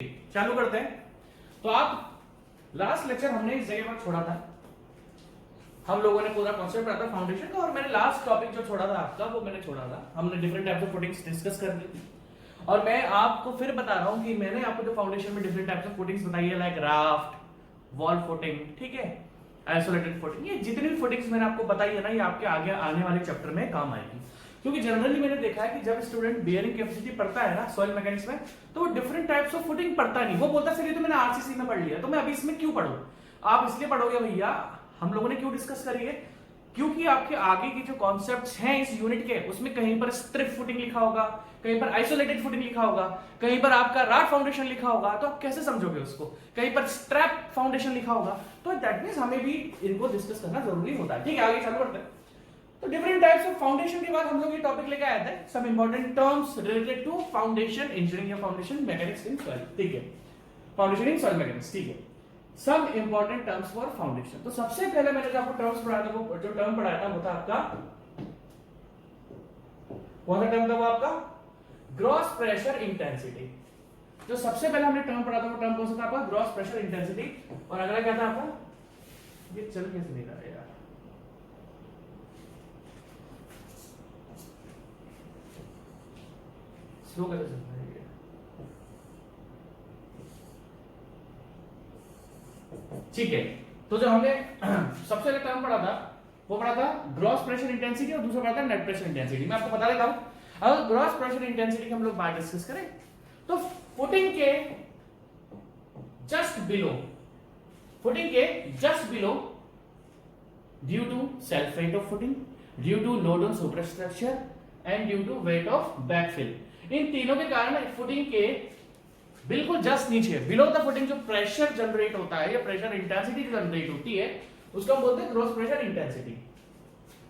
चालू करते हैं। तो आप लास्ट लेक्चर हमने इस जगह पर छोड़ा था, हम लोगों ने पूरा कॉन्सेप्ट पढ़ा था फाउंडेशन का, और मैंने लास्ट टॉपिक जो छोड़ा था आपका वो मैंने छोड़ा था, हमने different types of footings discuss कर ली थी। और मैं आपको फिर बता रहा हूं कि मैंने आपको जो फाउंडेशन में डिफरेंट टाइप्स ऑफ फुटिंग्स बताई है, लाइक राफ्ट, वॉल फुटिंग, ठीक है, आइसोलेटेड फुटिंग, ये जितनी भी फुटिंग्स मैंने आपको बताई है ना, ये आपके आगे आने वाले चैप्टर में काम आएगी। क्योंकि जनरली मैंने देखा है कि जब स्टूडेंट बियरिंग कैपेसिटी पढ़ता है ना सॉइल मैकेनिक्स में, तो वो डिफरेंट टाइप्स ऑफ फुटिंग पढ़ता नहीं, वो बोलता है तो मैंने आरसीसी में पढ़ लिया, तो मैं अभी इसमें क्यों पढ़ूं। आप इसलिए पढ़ोगे भैया, हम लोगों ने क्यों डिस्कस करी है, क्योंकि आपके आगे की जो कॉन्सेप्ट्स हैं इस यूनिट के, उसमें कहीं पर स्ट्रिप फुटिंग लिखा होगा, कहीं पर आइसोलेटेड फुटिंग लिखा होगा, कहीं पर आपका राफ्ट फाउंडेशन लिखा होगा, तो आप कैसे समझोगे उसको, कहीं पर स्ट्रैप फाउंडेशन लिखा होगा, तो दैट मींस हमें भी इनको डिस्कस करना जरूरी होता है। ठीक है, आगे चालू करते हैं। तो डिफरेंट टाइप्स ऑफ फाउंडेशन के बाद हम लोग ये टॉपिक लेके आए थे, some important terms related to foundation engineering या फाउंडेशन मैकेनिक्स इन सॉइल। ठीक है, फाउंडेशन इन सॉइल मैकेनिक्स, ठीक है, some important terms for foundation. तो सबसे पहले मैंने जो आपको टर्म्स पढ़ाया था, वो जो टर्म पढ़ाया था वो था आपका, कौन सा टर्म था वो आपका, ग्रॉस प्रेशर इंटेंसिटी। जो सबसे पहले हमने टर्म पढ़ा था वो टर्म कौन सा था आपका, ग्रॉस प्रेशर इंटेंसिटी। और अगला क्या था आपका, ये चल कैसे नहीं रहा है यार, स्लो कैसे चल रहा है ये, ठीक है। तो जो हमने सबसे पहले टर्म पढ़ा था वो पढ़ा था ग्रॉस प्रेशर इंटेंसिटी, और दूसरा पढ़ा था नेट प्रेशर इंटेंसिटी। मैं आपको बता देता हूं, अगर ग्रॉस प्रेशर इंटेंसिटी की हम लोग बात डिस्कस करें तो फुटिंग के जस्ट बिलो, फुटिंग के just below, due to self weight of footing, due to load on superstructure and due to weight of backfill, इन तीनों के कारण फुटिंग के बिल्कुल जस्ट नीचे बिलो द फुटिंग जो प्रेशर जनरेट होता है या प्रेशर इंटेंसिटी जनरेट होती है, उसको हम बोलते हैं ग्रॉस प्रेशर इंटेंसिटी।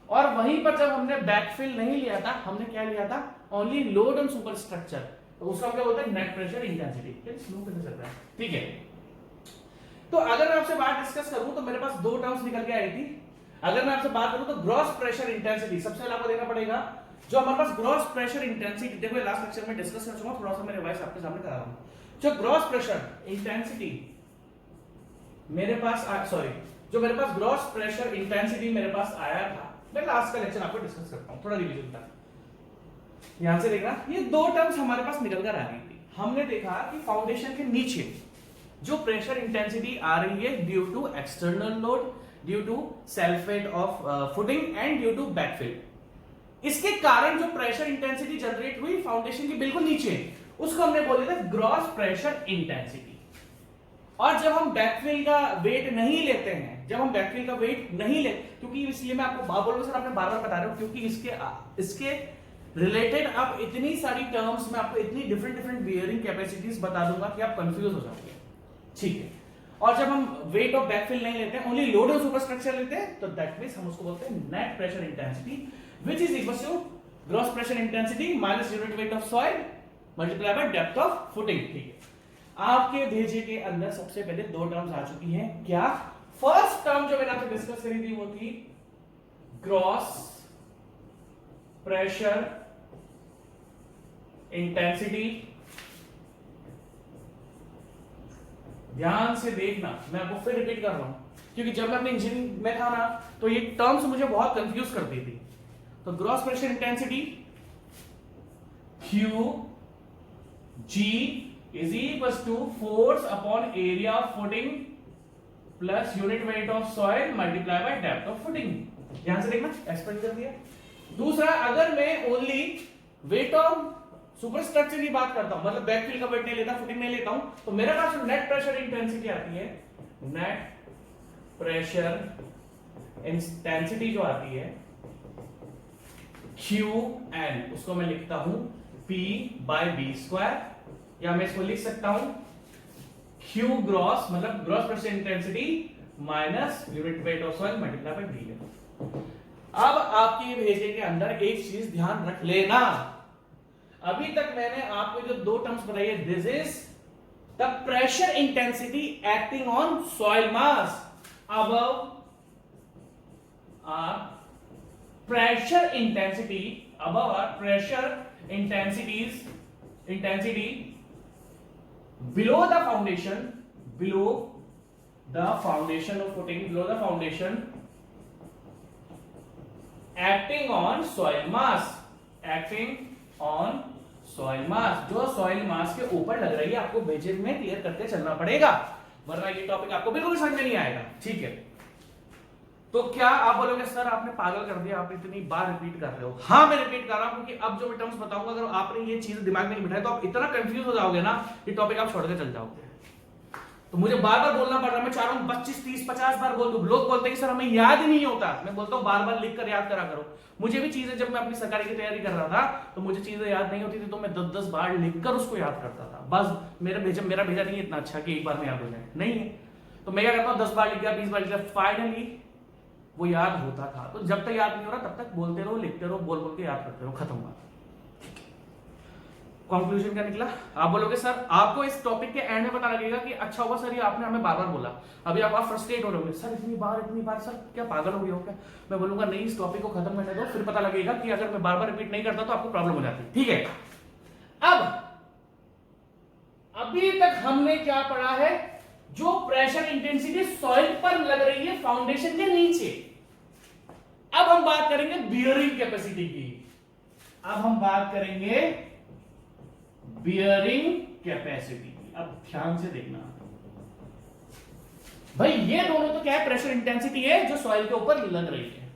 और वहीं पर जब हमने बैकफिल नहीं लिया था, हमने क्या लिया था, ओनली लोड ऑन सुपरस्ट्रक्चर, तो उसका हम क्या बोलते हैं, नेट प्रेशर इंटेंसिटी। स्लो कैसे चल रहा है, ठीक है। तो अगर मैं आपसे बात डिस्कस करूं तो मेरे पास दो टर्म्स निकल के आई थी। अगर मैं आपसे बात करूं तो ग्रॉस प्रेशर इंटेंसिटी सबसे पहले आपको देखना पड़ेगा, जो हमारे पास ग्रॉस प्रेशर इंटेंसिटी, देखो लास्ट लेक्चर में डिस्कस कर चुका हूं, थोड़ा सा मैं रिवाइज आपके सामने करा रहा हूं। जो ग्रॉस प्रेशर इंटेंसिटी मेरे पास सॉरी, जो मेरे पास ग्रॉस प्रेशर इंटेंसिटी मेरे पास आया था, मैं लास्ट का लेक्चर आपको डिस्कस करता हूं, थोड़ा रिवीजन था। यहां से देखना, ये दो टर्म्स हमारे पास निकल कर आ रही थी। हमने देखा कि फाउंडेशन के नीचे जो प्रेशर इंटेंसिटी आ रही है due to external load, due to self weight of footing and due to backfill, इसके कारण जो प्रेशर इंटेंसिटी जनरेट हुई फाउंडेशन के बिल्कुल नीचे, उसको हमने बोला था ग्रॉस प्रेशर इंटेंसिटी। और जब हम बैकफिल का वेट नहीं लेते हैं, जब हम बैकफिल का वेट नहीं लेते, क्योंकि इसलिए मैं आपको बोल रहा हूं सर, आपने बार बार बता रहा हूं, क्योंकि इसके रिलेटेड अब इतनी सारी टर्म्स में आपको इतनी डिफरेंट डिफरेंट बियरिंग कैपेसिटीज बता दूंगा कि आप कंफ्यूज हो जाओगे, ठीक है। और जब हम वेट ऑफ बैकफिल नहीं लेते हैं, ओनली लोड ऑफ सुपरस्ट्रक्चर लेते हैं, तो दैट मींस हम उसको बोलते हैं net pressure intensity, which is equal to gross pressure intensity minus unit weight of soil multiply by depth of footing, ठीक है। आपके भेजे के अंदर सबसे पहले दो टर्म्स आ चुकी हैं, क्या, फर्स्ट टर्म जो मैंने आपसे डिस्कस करी थी वो थी ग्रॉस प्रेशर इंटेंसिटी। ध्यान से देखना, मैं आपको फिर रिपीट कर रहा हूं, क्योंकि जब मैं अपने इंजीनियरिंग में था ना, तो ये टर्म्स मुझे बहुत कंफ्यूज करती थी। तो gross pressure intensity Q G is equals to force upon area of footing plus unit weight of soil multiplied by depth of footing। ध्यान से देखना, एक्सप्लेन कर दिया। दूसरा, अगर मैं ओनली वेट ऑफ सुपरस्ट्रक्चर की बात करता हूं, मतलब बैकफिल का वेट नहीं लेता, फुटिंग नहीं लेता हूं, तो मेरे पास जो नेट प्रेशर इंटेंसिटी आती है, नेट प्रेशर इंटेंसिटी जो आती है QN, उसको मैं लिखता हूं P by B स्क्वायर, या मैं इसको लिख सकता हूं Q ग्रॉस, मतलब gross pressure intensity minus unit weight of soil multiply bye B। अब आपके भेजे के अंदर एक चीज ध्यान रख लेना, अभी तक मैंने आपको जो दो टर्म्स बताई है, this is the pressure intensity acting on soil mass above pressure intensity above our pressure intensity below the foundation, below the foundation of footing, below the foundation, acting on soil mass, acting on soil mass, जो soil mass के ऊपर लग रही है, आपको basic में clear करके चलना पड़ेगा, वरना ये टॉपिक आपको बिल्कुल समझ में नहीं आएगा। ठीक है, तो क्या आप बोलोगे सर आपने पागल कर दिया, आप इतनी बार रिपीट कर रहे हो? हाँ मैं रिपीट कर रहा हूं, क्योंकि अब जो मैं टर्म्स बताऊंगा अगर आपने ये चीज दिमाग में नहीं बिठाई तो आप इतना कंफ्यूज हो जाओगे ना, ये टॉपिक आप छोड़ के चल जाओगे। तो मुझे बार बार बोलना पड़ रहा है, मैं चाह रहा हूं 25 30 50 बार बोल दूं। लोग बोलते हैं कि सर हमें याद ही नहीं होता, मैं बोलता हूं बार बार लिख कर याद करा करो। मुझे भी चीजें, जब मैं अपनी सरकारी की तैयारी कर रहा था तो मुझे चीजें याद नहीं होती थी, तो मैं 10-10 बार लिखकर उसको याद करता था। बस मेरा भेजा नहीं इतना अच्छा कि एक बार में याद हो जाए, नहीं है। तो मैं क्या करता हूं, 10 बार लिख गया, 20 बार लिख गया, फाइनली वो याद होता था। तो जब तक याद नहीं हो रहा तब तक बोलते रहो, लिखते रहो, बोल बोल के याद करते रहो, खत्म बात। कंक्लूजन क्या निकला? आप बोलोगे सर आपको इस टॉपिक के एंड में पता लगेगा कि अच्छा हुआ सर ये आपने हमें बार बार बोला। अभी आप फ्रस्ट्रेट हो रहे होंगे, सर इतनी बार सर क्या पागल हो गया हो क्या? मैं बोलूंगा नहीं, इस टॉपिक को खत्म करने दो, फिर पता लगेगा कि अगर मैं बार बार रिपीट नहीं करता तो आपको प्रॉब्लम हो जाती। ठीक है, अब अभी तक हमने क्या पढ़ा है? जो प्रेशर इंटेंसिटी सॉइल पर लग रही है फाउंडेशन के नीचे। अब हम बात करेंगे बियरिंग कैपेसिटी की। अब हम बात करेंगे बियरिंग कैपेसिटी की। अब ध्यान से देखना भाई, ये दोनों तो क्या है? प्रेशर इंटेंसिटी है जो सॉइल के ऊपर लग रही है।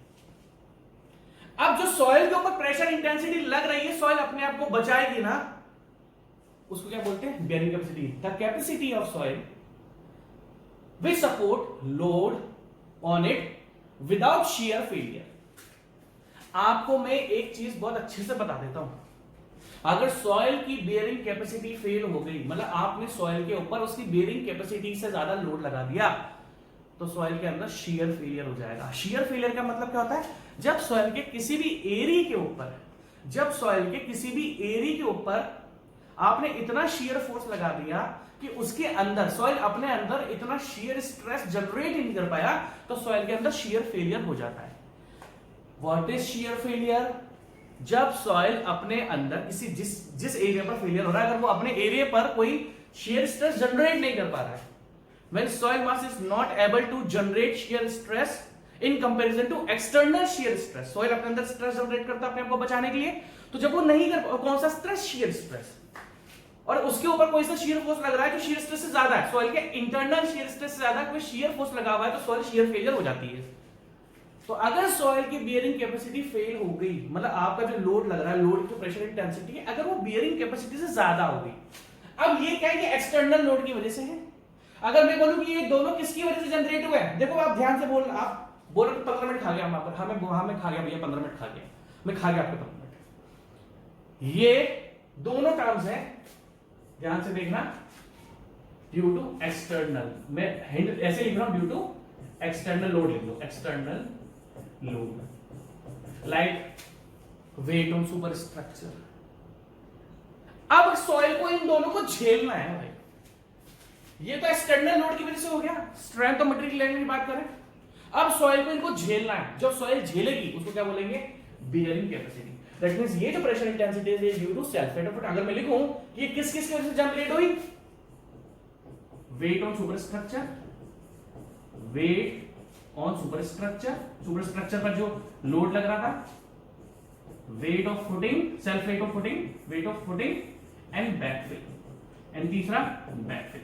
अब जो सॉइल के ऊपर प्रेशर इंटेंसिटी लग रही है, सॉइल अपने आप को बचाएगी ना, उसको क्या बोलते हैं? Bearing capacity. The capacity of soil which support load on it without shear failure. आपको मैं एक चीज बहुत अच्छे से बता देता हूं, अगर सॉइल की बेयरिंग कैपेसिटी फेल हो गई, मतलब आपने सॉइल के ऊपर उसकी बेयरिंग कैपेसिटी से ज्यादा लोड लगा दिया, तो सॉइल के अंदर शियर फेलियर हो जाएगा। शियर फेलियर का मतलब क्या होता है? जब सॉइल के किसी भी एरिया के ऊपर, जब सॉइल के किसी भी एरिया के ऊपर आपने इतना शियर फोर्स लगा दिया कि उसके अंदर सॉइल अपने अंदर इतना शियर स्ट्रेस जनरेट नहीं कर पाया, तो सॉइल के अंदर शियर फेलियर हो जाता है। What is shear failure? जब सॉइल अपने अंदर किसी जिस एरिया पर फेलियर हो रहा है, अगर वो अपने एरिया पर कोई शियर स्ट्रेस जनरेट नहीं कर पा रहा है, when soil mass is not able to generate shear stress in comparison to external shear stress, soil अपने अंदर स्ट्रेस जनरेट करता है अपने आप को बचाने के लिए, तो जब वो नहीं कर, कौन सा स्ट्रेस? Shear stress. और उसके ऊपर कोई सा शियर फोर्स लग रहा है जो शियर स्ट्रेस से ज्यादा है, सॉइल के इंटरनल शियर स्ट्रेस से ज्यादा कोई शियर फोर्स लगा हुआ है, तो सॉइल शियर फेलियर हो जाती है। तो अगर सॉइल की बियरिंग कैपेसिटी फेल हो गई, मतलब आपका जो लोड लग रहा है, लोड की प्रेशर इंटेंसिटी है, अगर वो बियरिंग कैपेसिटी से ज्यादा हो गई, अब ये क्या है कि एक्सटर्नल लोड की वजह से है। अगर मैं बोलूं कि ये दोनों किसकी वजह से जनरेट हुए हैं, देखो आप ध्यान से बोल, आप बोलो 15 मिनट खा गया हम पर, हमें खा गया भैया 15 मिनट खा गया, मैं खा गया आपके 15 मिनट। ये दोनों टर्म्स हैं, ध्यान से देखना, ड्यू टू एक्सटर्नल, मैं हिंट ऐसे लिख रहा हूं, ड्यू टू एक्सटर्नल लोड लिख लो, external load like weight on super structure. अब सॉइल को इन दोनों को झेलना है भाई, ये तो एक्सटर्नल लोड की वजह से हो गया, स्ट्रेंथ ऑफ मटेरियल लैंग्वेज की बात करें। अब सॉइल को इनको झेलना है, जब सॉइल झेलेगी उसको क्या बोलेंगे? Bearing capacity. दैट मींस ये जो प्रेशर इंटेंसिटी है due to self weight of, अगर मैं लिखूं कि ये किस किस की वजह से जनरेट हुई? Weight on super structure, weight on super structure, super structure पर जो लोड लग रहा था, weight of footing, self weight of footing, weight of footing and backfill, and तीसरा बैकफिल।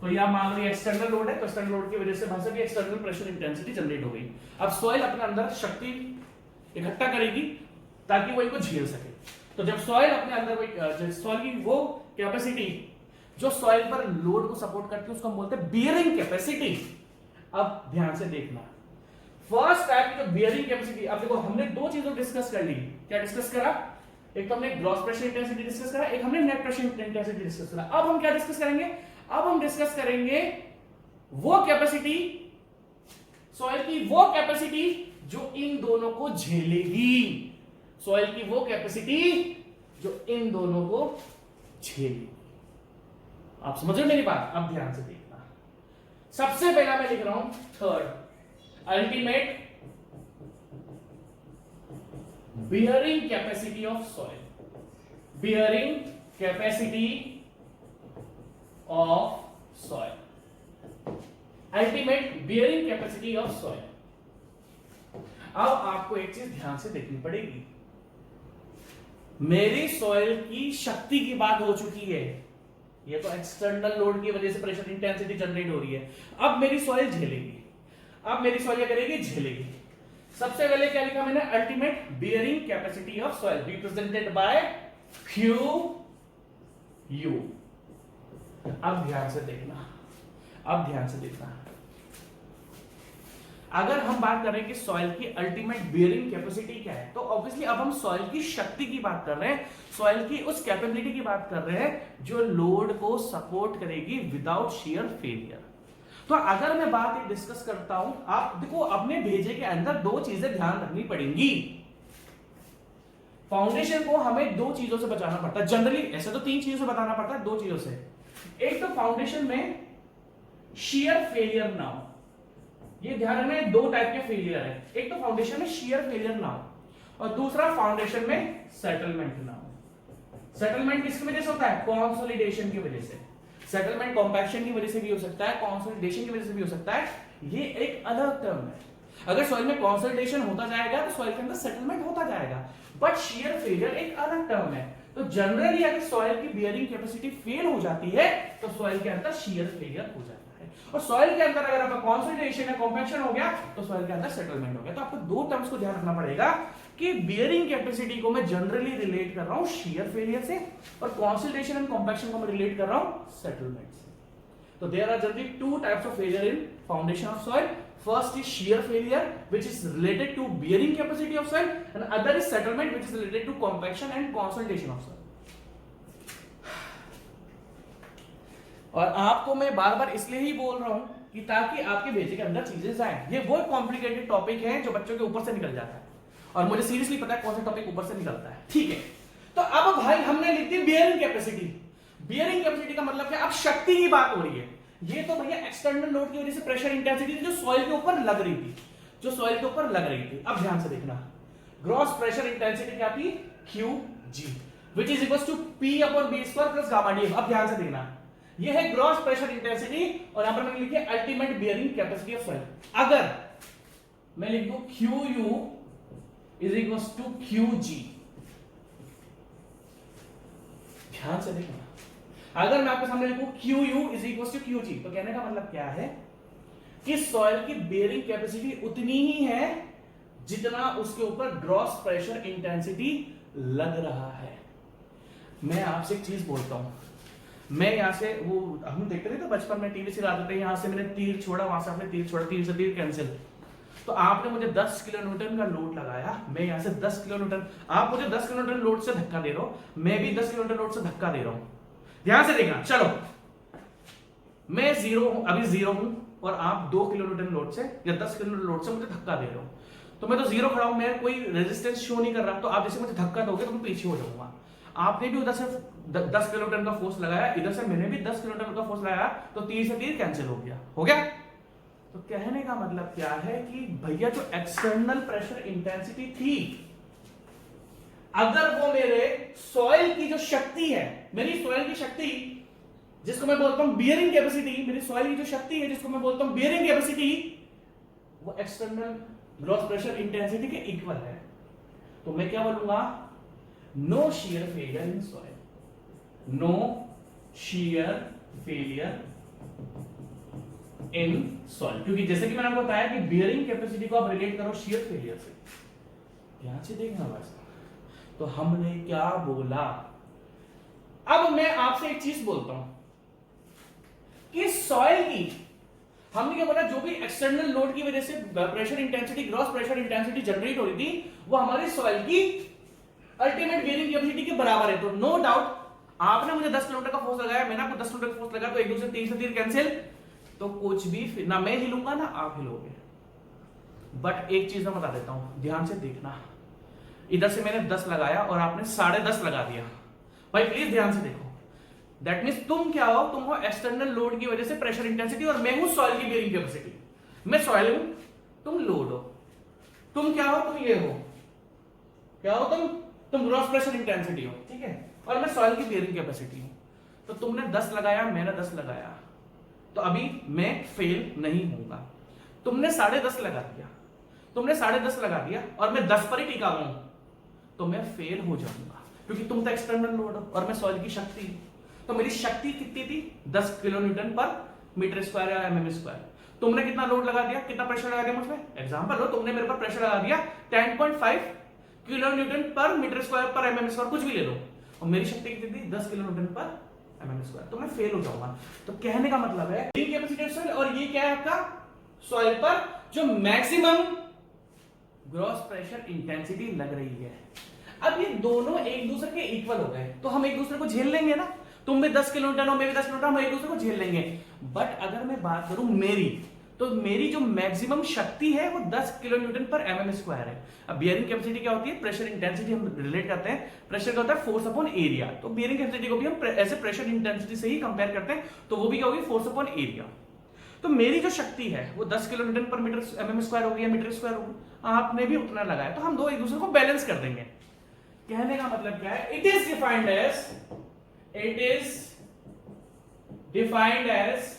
तो यह मान लो ये एक्सटर्नल लोड है, तो एक्सटर्नल लोड की वजह से भाषा की एक्सटर्नल प्रेशर इंटेंसिटी जनरेट हो गई। अब सॉइल अपने अंदर शक्ति इकट्ठा करेगी ताकि वो इनको झेल सके। तो जब सॉइल अपने अंदर सॉइल की वो कैपेसिटी जो सॉइल पर लोड को सपोर्ट करती है उसको हम बोलते हैं बियरिंग कैपेसिटी। अब ध्यान से देखना, फर्स्ट टाइप की जो बियरिंग कैपेसिटी, अब देखो हमने दो चीजों डिस्कस कर ली। क्या डिस्कस करा? एक तो हमने ग्रॉस प्रेशर इंटेंसिटी डिस्कस करा, एक हमने नेट प्रेशर इंटेंसिटी डिस्कस करा। अब हम क्या डिस्कस करेंगे? अब हम डिस्कस करेंगे वो कैपेसिटी, सॉइल की वो कैपेसिटी जो इन दोनों को झेलेगी, सॉइल की वो कैपेसिटी जो इन दोनों को झेलेगी। आप समझ रहे हो मेरी बात? अब ध्यान से देखना, सबसे पहला मैं लिख रहा हूं third, ultimate bearing capacity of soil, bearing capacity of soil, ultimate bearing capacity of soil. अब आपको एक चीज ध्यान से देखनी पड़ेगी, मेरी सॉइल की शक्ति की बात हो चुकी है, ये तो एक्सटर्नल लोड की वजह से प्रेशर इंटेंसिटी जनरेट हो रही है। अब मेरी सॉइल झेलेगी, अब मेरी सॉइल क्या करेगी, झेलेगी। सबसे पहले क्या लिखा मैंने, ultimate bearing capacity of soil represented by Q U. अब ध्यान से देखना, अब ध्यान से देखना, अगर हम बात करें कि सॉइल की अल्टीमेट बियरिंग कैपेसिटी क्या है, तो ऑब्वियसली अब हम सॉइल की शक्ति की बात कर रहे हैं, सॉइल की उस कैपेबिलिटी की बात कर रहे हैं जो लोड को सपोर्ट करेगी विदाउट शियर फेलियर। तो अगर मैं बात ये डिस्कस करता हूं, आप देखो अपने भेजे के अंदर दो चीजें ध्यान रखनी पड़ेंगी। फाउंडेशन को हमें दो चीजों से बचाना पड़ता है, जनरली ऐसे तो तीन चीजों से बताना पड़ता है, दो चीजों से। एक तो फाउंडेशन में शियर फेलियर ना हो, ये ध्यान रखना, दो टाइप के फेलियर है, एक तो फाउंडेशन में शियर फेलियर ना हो और दूसरा फाउंडेशन में सेटलमेंट ना हो। सेटलमेंट किसकी वजह से होता है, कंसोलिडेशन की वजह से। सेटलमेंट कॉम्पैक्शन की वजह से भी हो सकता है, कंसोलिडेशन की वजह से भी हो सकता है, ये एक अलग टर्म है। अगर सॉइल में कंसोलिडेशन होता जाएगा तो सॉइल के अंदर सेटलमेंट होता जाएगा, बट शियर फेलियर एक अलग टर्म है। तो जनरली अगर सॉइल की बियरिंग कैपेसिटी फेल हो जाती है तो सॉइल के अंदर शियर फेलियर हो जाता है, और सॉइल के अंदर अगर आपका कंसोलिडेशन या कॉम्पैक्शन हो गया तो सॉइल के अंदर सेटलमेंट हो गया। तो आपको दो टर्म्स को ध्यान रखना पड़ेगा कि बियरिंग कैपेसिटी को मैं जनरली रिलेट कर रहा हूं शियर फेलियर से, और कंसोलिडेशन एंड कॉम्पैक्शन को मैं रिलेट कर रहा हूं सेटलमेंट से। तो there are generally two types of failure in foundation of soil. First is shear failure, which is related to bearing capacity of soil, and other is settlement, which is related to compaction and consolidation of soil. और आपको मैं बार बार इसलिए ही बोल रहा हूं कि ताकि आपके भेजे के अंदर चीजें जाएं। ये वो कॉम्प्लिकेटेड टॉपिक है जो बच्चों के ऊपर से निकल जाता है, और मुझे सीरियसली पता है कौन सा टॉपिक ऊपर से निकलता है, ठीक है। तो अब भाई हमने लिख दी बियरिंग कैपेसिटी। बियरिंग कैपेसिटी का मतलब क्या, अब शक्ति की बात हो रही है। ये तो भैया एक्सटर्नल लोड की वजह से प्रेशर इंटेंसिटी जो सॉइल के ऊपर लग रही थी, जो सॉइल के ऊपर लग रही थी। अब ध्यान से देखना, ग्रॉस प्रेशर इंटेंसिटी क्या थी, QG, which is equals to P/B² plus gamma D. अब ध्यान से देखना, ये है ग्रॉस प्रेशर इंटेंसिटी, और यहां पर मैंने लिखी है ultimate bearing capacity of soil. अगर मैं लिख दूं QU is equals to QG, ध्यान से देखना, अगर मैं आपके सामने लिखूं QU is equals to QG, तो कहने का मतलब क्या है कि सॉइल की बेयरिंग कैपेसिटी उतनी ही है जितना उसके ऊपर ग्रॉस प्रेशर इंटेंसिटी लग रहा है। मैं आपसे एक चीज बोलता हूं, मैं यहां से, वो हम देखते थे तो बचपन में टीवी से लाते थे, यहां से मैंने तीर छोड़ा, वहां से आपने तीर छोड़ा, तीर से तीर कैंसिल, तो आपने मुझे 10 किलोन्यूटन का लोड लगाया, मैं यहां से 10 किलोन्यूटन, आप मुझे 10 किलोन्यूटन लोड से धक्का दे रहे हो, मैं भी 10 किलोन्यूटन लोड से धक्का दे रहा हूं। ध्यान से देखना, चलो मैं जीरो हूं, अभी जीरो हूं, और आप 2 किलोन्यूटन लोड से या 10 किलोन्यूटन लोड से मुझे धक्का दे रहे हो, तो मैं तो जीरो खड़ा हूं, मैं कोई रेजिस्टेंस शो नहीं कर रहा, तो आप जैसे मुझे धक्का दोगे तो मैं पीछे हो जाऊंगा। आपने भी उधर से 10 किलोन्यूटन का फोर्स लगाया, इधर से मैंने भी 10 किलोन्यूटन का फोर्स लगाया, तो तीर से तीर कैंसिल हो गया, हो गया। तो कहने का मतलब क्या है कि भैया जो एक्सटर्नल प्रेशर इंटेंसिटी थी, अगर वो मेरे सॉइल की जो शक्ति है, मेरी सॉइल की शक्ति जिसको मैं बोलता हूं बियरिंग कैपेसिटी, मेरी सॉइल की जो शक्ति है जिसको मैं बोलता हूं बियरिंग कैपेसिटी, वो एक्सटर्नल ग्रॉस प्रेशर इंटेंसिटी के इक्वल है, तो मैं क्या बोलूंगा, no shear failure in soil, no shear failure in soil. क्योंकि जैसे कि मैंने आपको बताया कि बियरिंग कैपेसिटी को आप रिलेट करो शियर फेलियर से। ध्यान से देखना बस, तो हमने क्या बोला। अब मैं आपसे एक चीज बोलता हूं कि सॉइल की, हमने क्या बोला, जो भी एक्सटर्नल लोड की वजह से pressure intensity, gross pressure intensity generate हो रही थी, वो हमारी सॉइल की अल्टीमेट बियरिंग कैपेसिटी के बराबर है। तो नो डाउट, आपने मुझे 10 किलोमीटर का फोर्स लगाया, मैंने आपको 10 किलोमीटर का फोर्स लगाया, तो एक दूसरे तीर से तीर कैंसिल, तो कुछ भी ना मैं हिलूंगा ना आप हिलोगे। बट एक चीज मैं बता देता हूं, ध्यान से देखना, इधर से मैंने 10 लगाया और आपने 10.5 लगा दिया, भाई प्लीज ध्यान से देखो। दैट मींस तुम क्या हो, तुम हो एक्सटर्नल लोड की वजह से प्रेशर इंटेंसिटी, और मैं हूं सॉइल की बियरिंग कैपेसिटी। मैं सॉइल हूं, तुम लोड हो, तुम क्या हो, तुम ये हो, क्या हो तुम ग्रॉस प्रेशर इंटेंसिटी हो, ठीक है, और मैं सॉइल की बियरिंग कैपेसिटी हूं। तो तुमने 10 लगाया, मैंने 10 लगाया, तो अभी मैं फेल नहीं होऊंगा। तुमने 10.5 लगा दिया, तुमने 10.5 लगा दिया और मैं 10 पर ही टिका हुआ हूं, तो मैं फेल हो जाऊंगा, क्योंकि तुम तो एक्सटर्नल लोड हो और मैं सॉइल की शक्ति। तो मेरी शक्ति कितनी थी? 10 किलो न्यूटन पर मीटर स्क्वायर या एमएम स्क्वायर। तुमने कितना लोड लगा दिया, कितना प्रेशर लगा दिया मुझ पे? एग्जांपल लो, तुमने मेरे पर प्रेशर लगा दिया 10.5 किलो न्यूटन पर मीटर स्क्वायर पर एमएम स्क्वायर, कुछ भी ले लो, और मेरी शक्ति कितनी थी? 10 किलो न्यूटन पर एमएम स्क्वायर, तो मैं फेल हो जाऊंगा। तो कहने का मतलब है कैपेसिटी ऑफ सॉइल, और ये क्या है आपका? सॉइल पर जो मैक्सिमम ग्रॉस प्रेशर इंटेंसिटी लग रही है। अब ये दोनों एक दूसरे के इक्वल हो गए, तो हम एक दूसरे को झेल लेंगे ना। तुम भी 10 किलो न्यूटन हो, मैं भी 10 किलो न्यूटन, हम एक दूसरे को झेल लेंगे। बट अगर मैं बात करूं मेरी, तो मेरी जो मैक्सिमम शक्ति है वो 10 किलो न्यूटन पर एमएम स्क्वायर है। अब बियरिंग कैपेसिटी क्या होती है? प्रेशर इंटेंसिटी हम रिलेट करते हैं, प्रेशर क्या होता है? Force upon area. तो बियरिंग कैपेसिटी को भी हम ऐसे प्रेशर इंटेंसिटी से ही कंपेयर करते हैं, तो वो भी क्या होगी? Force upon area. तो मेरी जो शक्ति है वो 10 किलो न्यूटन पर मीटर एमएम स्क्वायर होगी या मीटर स्क्वायर होगी, आपने भी उतना लगाया, तो हम दो एक दूसरे को बैलेंस कर देंगे। कहने का मतलब क्या है? It is defined as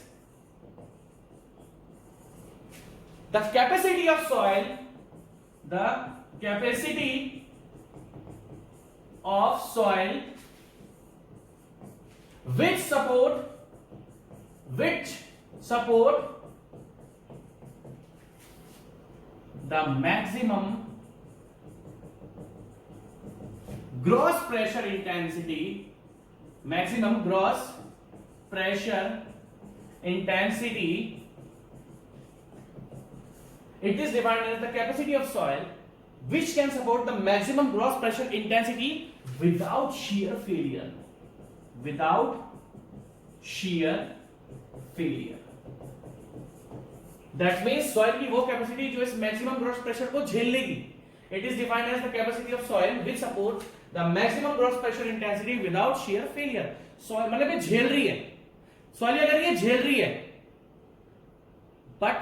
the capacity of soil which support the maximum gross pressure intensity, it is defined as the capacity of soil which can support the maximum gross pressure intensity without shear failure. That means soil की वो capacity जो इस maximum gross pressure को झेल लेगी। It is defined as the capacity of soil which support the maximum gross pressure intensity without shear failure. soil मतलब ये झेल रही है, soil अगर ये झेल रही है, बट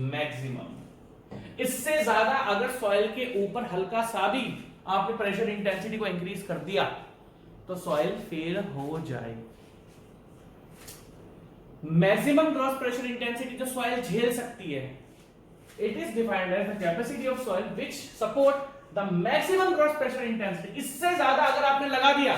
मैक्सिमम, इससे ज्यादा अगर सॉइल के ऊपर हल्का सा भी आपने प्रेशर इंटेंसिटी को इंक्रीज कर दिया तो सॉइल फेल हो जाएगी। मैक्सिमम ग्रॉस प्रेशर इंटेंसिटी जो सॉइल झेल सकती है, it is defined as the capacity of soil which support the maximum gross pressure intensity. इससे ज्यादा अगर आपने लगा दिया,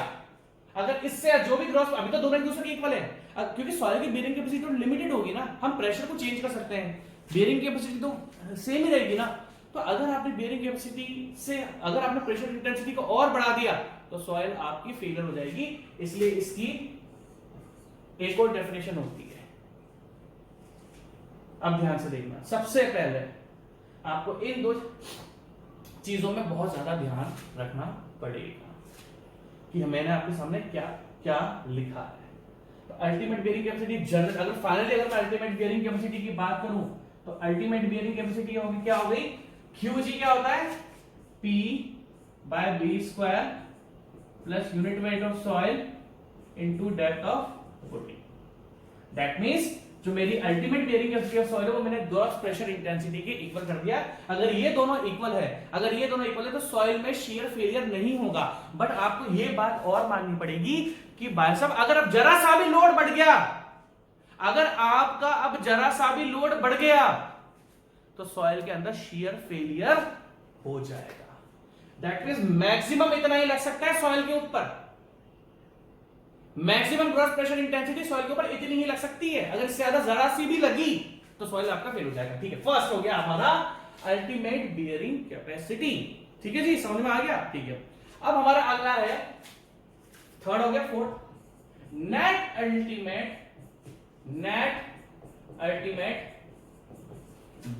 अगर इससे जो भी ग्रॉस, अभी तो दोनों एक दूसरे के इक्वल है, क्योंकि सॉइल की बियरिंग कैपेसिटी तो लिमिटेड होगी ना, हम प्रेशर को चेंज कर सकते हैं, बियरिंग कैपेसिटी तो सेम ही रहेगी ना। तो अगर आपने बियरिंग कैपेसिटी से अगर आपने प्रेशर इंटेंसिटी को और बढ़ा दिया तो सॉइल आपकी फेलियर हो जाएगी। इसलिए इसकी एक और डेफिनेशन होती है, अब ध्यान से देखना। सबसे पहले आपको इन दो चीजों में बहुत ज्यादा ध्यान रखना पड़ेगा कि मैंने आपके सामने क्या क्या लिखा है। तो अल्टीमेट बियरिंग कैपेसिटी जनरल, अगर फाइनली अगर मैं अल्टीमेट बियरिंग कैपेसिटी की बात करूं तो अल्टीमेट बियरिंग कैपेसिटी होगी क्या हो गई? QG क्या होता है? P by B square plus unit weight of soil into depth of footing. That means जो मेरी ultimate bearing capacity of soil है वो मैंने ग्रॉस प्रेशर इंटेंसिटी के इक्वल कर दिया। अगर ये दोनों इक्वल है, तो सॉइल में शियर फेलियर नहीं होगा। बट आपको ये बात और माननी पड़ेगी कि भाई साहब अगर अब जरा सा भी लोड बढ़ गया, अगर आपका अब जरा सा भी लोड बढ़ गया तो सॉइल के अंदर शियर फेलियर हो जाएगा। दैट मींस मैक्सिमम इतना ही लग सकता है सॉइल के ऊपर, maximum gross pressure intensity soil के ऊपर इतनी ही लग सकती है। अगर इससे ज्यादा जरा सी भी लगी तो सॉइल आपका फेल हो जाएगा। ठीक है, फर्स्ट हो गया हमारा अल्टीमेट बियरिंग कैपेसिटी। ठीक है जी, समझ में आ गया? ठीक है, अब हमारा अगला है, थर्ड हो गया, fourth, net ultimate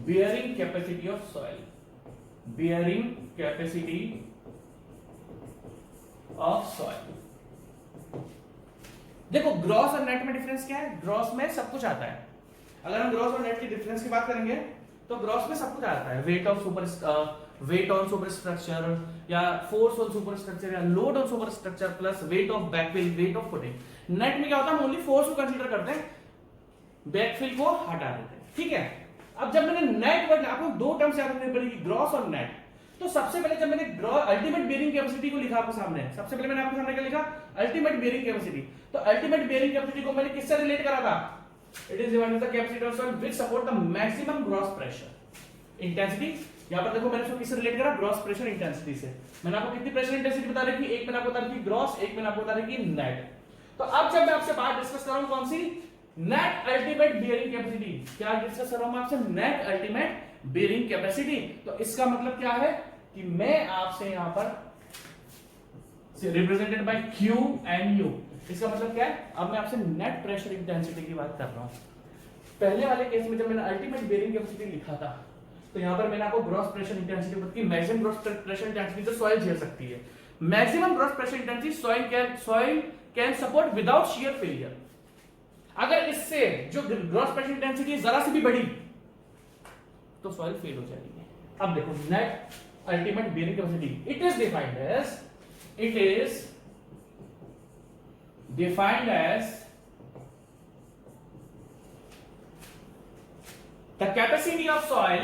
bearing capacity of soil. Bearing capacity of soil. देखो ग्रॉस और नेट में डिफरेंस क्या है? ग्रॉस में सब कुछ आता है। अगर हम ग्रॉस और नेट की डिफरेंस की बात करेंगे तो ग्रॉस में सब कुछ आता है, वेट ऑन सुपर स्ट्रक्चर या फोर्स ऑन सुपर स्ट्रक्चर या load on super structure plus weight of backfill, wait of footing. Net में क्या होता है? हम ओनली फोर्स को कंसीडर करते हैं, बैकफिल को हटा देते हैं। ठीक है, अब जब मैंने नेट वर्ड, आपको दो टर्म्स याद रखने पड़ेगी, ग्रॉस और नेट। तो सबसे पहले जब मैंने अल्टीमेट बेयरिंग कैपेसिटी को लिखा आपके सामने, सबसे पहले मैंने आपके सामने क्या लिखा, अल्टीमेट बेयरिंग कैपेसिटी। तो अल्टीमेट बेयरिंग कैपेसिटी को मैंने किससे रिलेट करा था, it is given the capacity of soil which support the maximum gross pressure intensity. यहां पर देखो मैंने इसको किससे रिलेट करा, ग्रॉस प्रेशर इंटेंसिटी से। मैंने आपको कितनी प्रेशर इंटेंसिटी बता रखी, एक मैंने आपको बता रखी ग्रॉस, एक मैंने आपको बता रखी नेट। तो अब जब मैं आपसे बात डिस्कस कर रहा हूं कौन सी, नेट अल्टीमेट बेयरिंग कैपेसिटी, क्या डिस्कस कर रहा हूं मैं आपसे, नेट अल्टीमेट बेयरिंग कैपेसिटी। तो इसका मतलब क्या है कि मैं आपसे यहां पर represented by Q and U, इसका मतलब क्या है, अब मैं आपसे नेट प्रेशर इंटेंसिटी की बात कर रहा हूं। पहले वाले केस में जब मैंने अल्टीमेट बेयरिंग कैपेसिटी लिखा था तो यहां पर मैंने आपको ग्रॉस प्रेशर इंटेंसिटी बताई, मैक्सिमम ग्रॉस प्रेशर इंटेंसिटी तो सॉइल झेल सकती है, maximum gross pressure intensity soil can support without shear failure. अगर इससे जो ग्रॉस प्रेशर इंटेंसिटी जरा सी भी बढ़ी तो सॉइल फेल हो जाएगी। अब देखो net ultimate bearing capacity, it is defined as the capacity of soil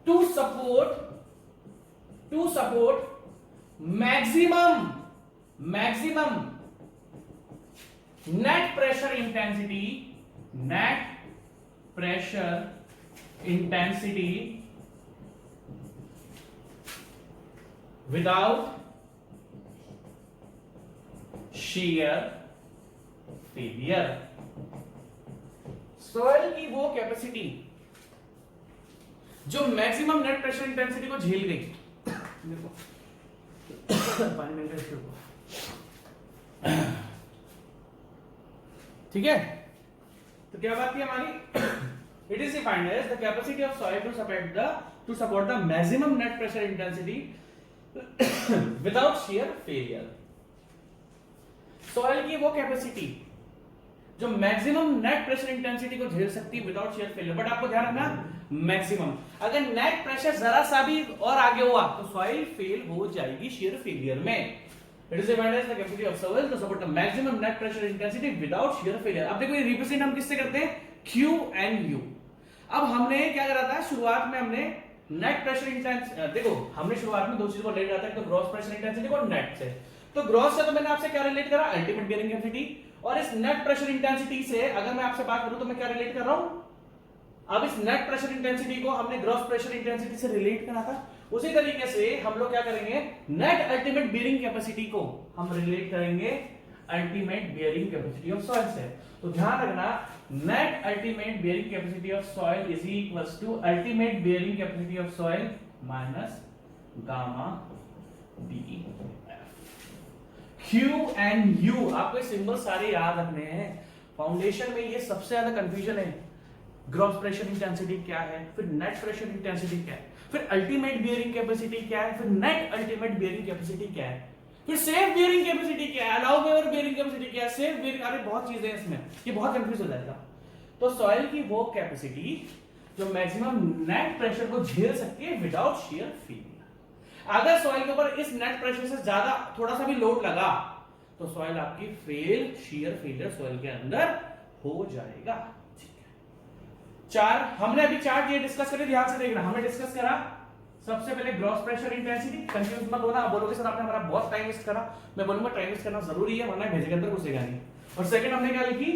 to support maximum net pressure intensity without shear failure। Soil की वो कैपेसिटी जो मैक्सिमम नेट प्रेशर इंटेंसिटी को झेल गई, ठीक है। तो क्या बात की हमारी, it is defined as the capacity of soil to support the maximum net pressure intensity without shear failure. Soil की वो कैपेसिटी जो मैक्सिमम नेट प्रेशर इंटेंसिटी को झेल सकती है विदाउट शियर फेलियर, बट आपको ध्यान रखना मैक्सिमम, अगर नेट प्रेशर जरा सा भी और आगे हुआ तो सॉइल फेल हो जाएगी शियर फेलियर में। It is defined as the capacity of soil to support the maximum net pressure intensity without shear failure. अब देखो ये रिप्रेजेंट हम किससे करते हैं, Q एंड U। अब हमने क्या करा था, शुरुआत में हमने नेट प्रेशर इंटेंसिटी, देखो हमने शुरुआत में दो चीजों को रिलेट करा था, तो ग्रॉस प्रेशर इंटेंसिटी को नेट से। तो ग्रॉस से तो मैंने आपसे क्या रिलेट करा, अल्टीमेट बेयरिंग कैपेसिटी, और इस नेट प्रेशर इंटेंसिटी से अगर मैं आपसे बात करूं तो मैं क्या रिलेट कर रहा हूं, अब इस नेट प्रेशर इंटेंसिटी को हमने ग्रॉस प्रेशर इंटेंसिटी से रिलेट करा था। उसी तरीके से हम लोग क्या करेंगे, नेट अल्टीमेट बेयरिंग कैपेसिटी को हम रिलेट करेंगे ultimate bearing capacity of soil से। तो ध्यान रखना, net ultimate bearing capacity of soil is equals to ultimate bearing capacity of soil minus gamma DEF। Q and U, आपको सिंबल सारे याद रखने हैं। फाउंडेशन में ये सबसे ज्यादा कंफ्यूजन है, ग्रॉस प्रेशर इंटेंसिटी क्या है, फिर नेट प्रेशर इंटेंसिटी क्या है, फिर अल्टीमेट बेयरिंग कैपेसिटी क्या है, फिर नेट अल्टीमेट बेयरिंग कैपेसिटी क्या है, फिर सेफ बेयरिंग कैपेसिटी क्या है, अलाउबल बेयरिंग कैपेसिटी क्या है, सेफ बेयरिंग, अरे बहुत चीजें हैं इसमें, ये बहुत कंफ्यूज हो जाएगा। तो सॉइल की वो कैपेसिटी जो मैक्सिमम नेट प्रेशर को झेल सकती है विदाउट शियर फेलियर। अगर सॉइल के ऊपर इस नेट प्रेशर से ज्यादा थोड़ा सा भी लोड लगा तो सॉइल आपकी शियर फेलियर सॉइल के अंदर हो जाएगा। हमने अभी चार्ट ये डिस्कस करे, ध्यान से देखना। हमने डिस्कस करा सबसे पहले ग्रॉस प्रेशर इंटेंसिटी, कंफ्यूज मत होना, आप बोलोगे सर आपने हमारा बहुत टाइम वेस्ट करा, मैं बोलूंगा टाइम वेस्ट करना जरूरी है वरना भेजे के अंदर घुसेगा नहीं। और सेकंड हमने क्या लिखी,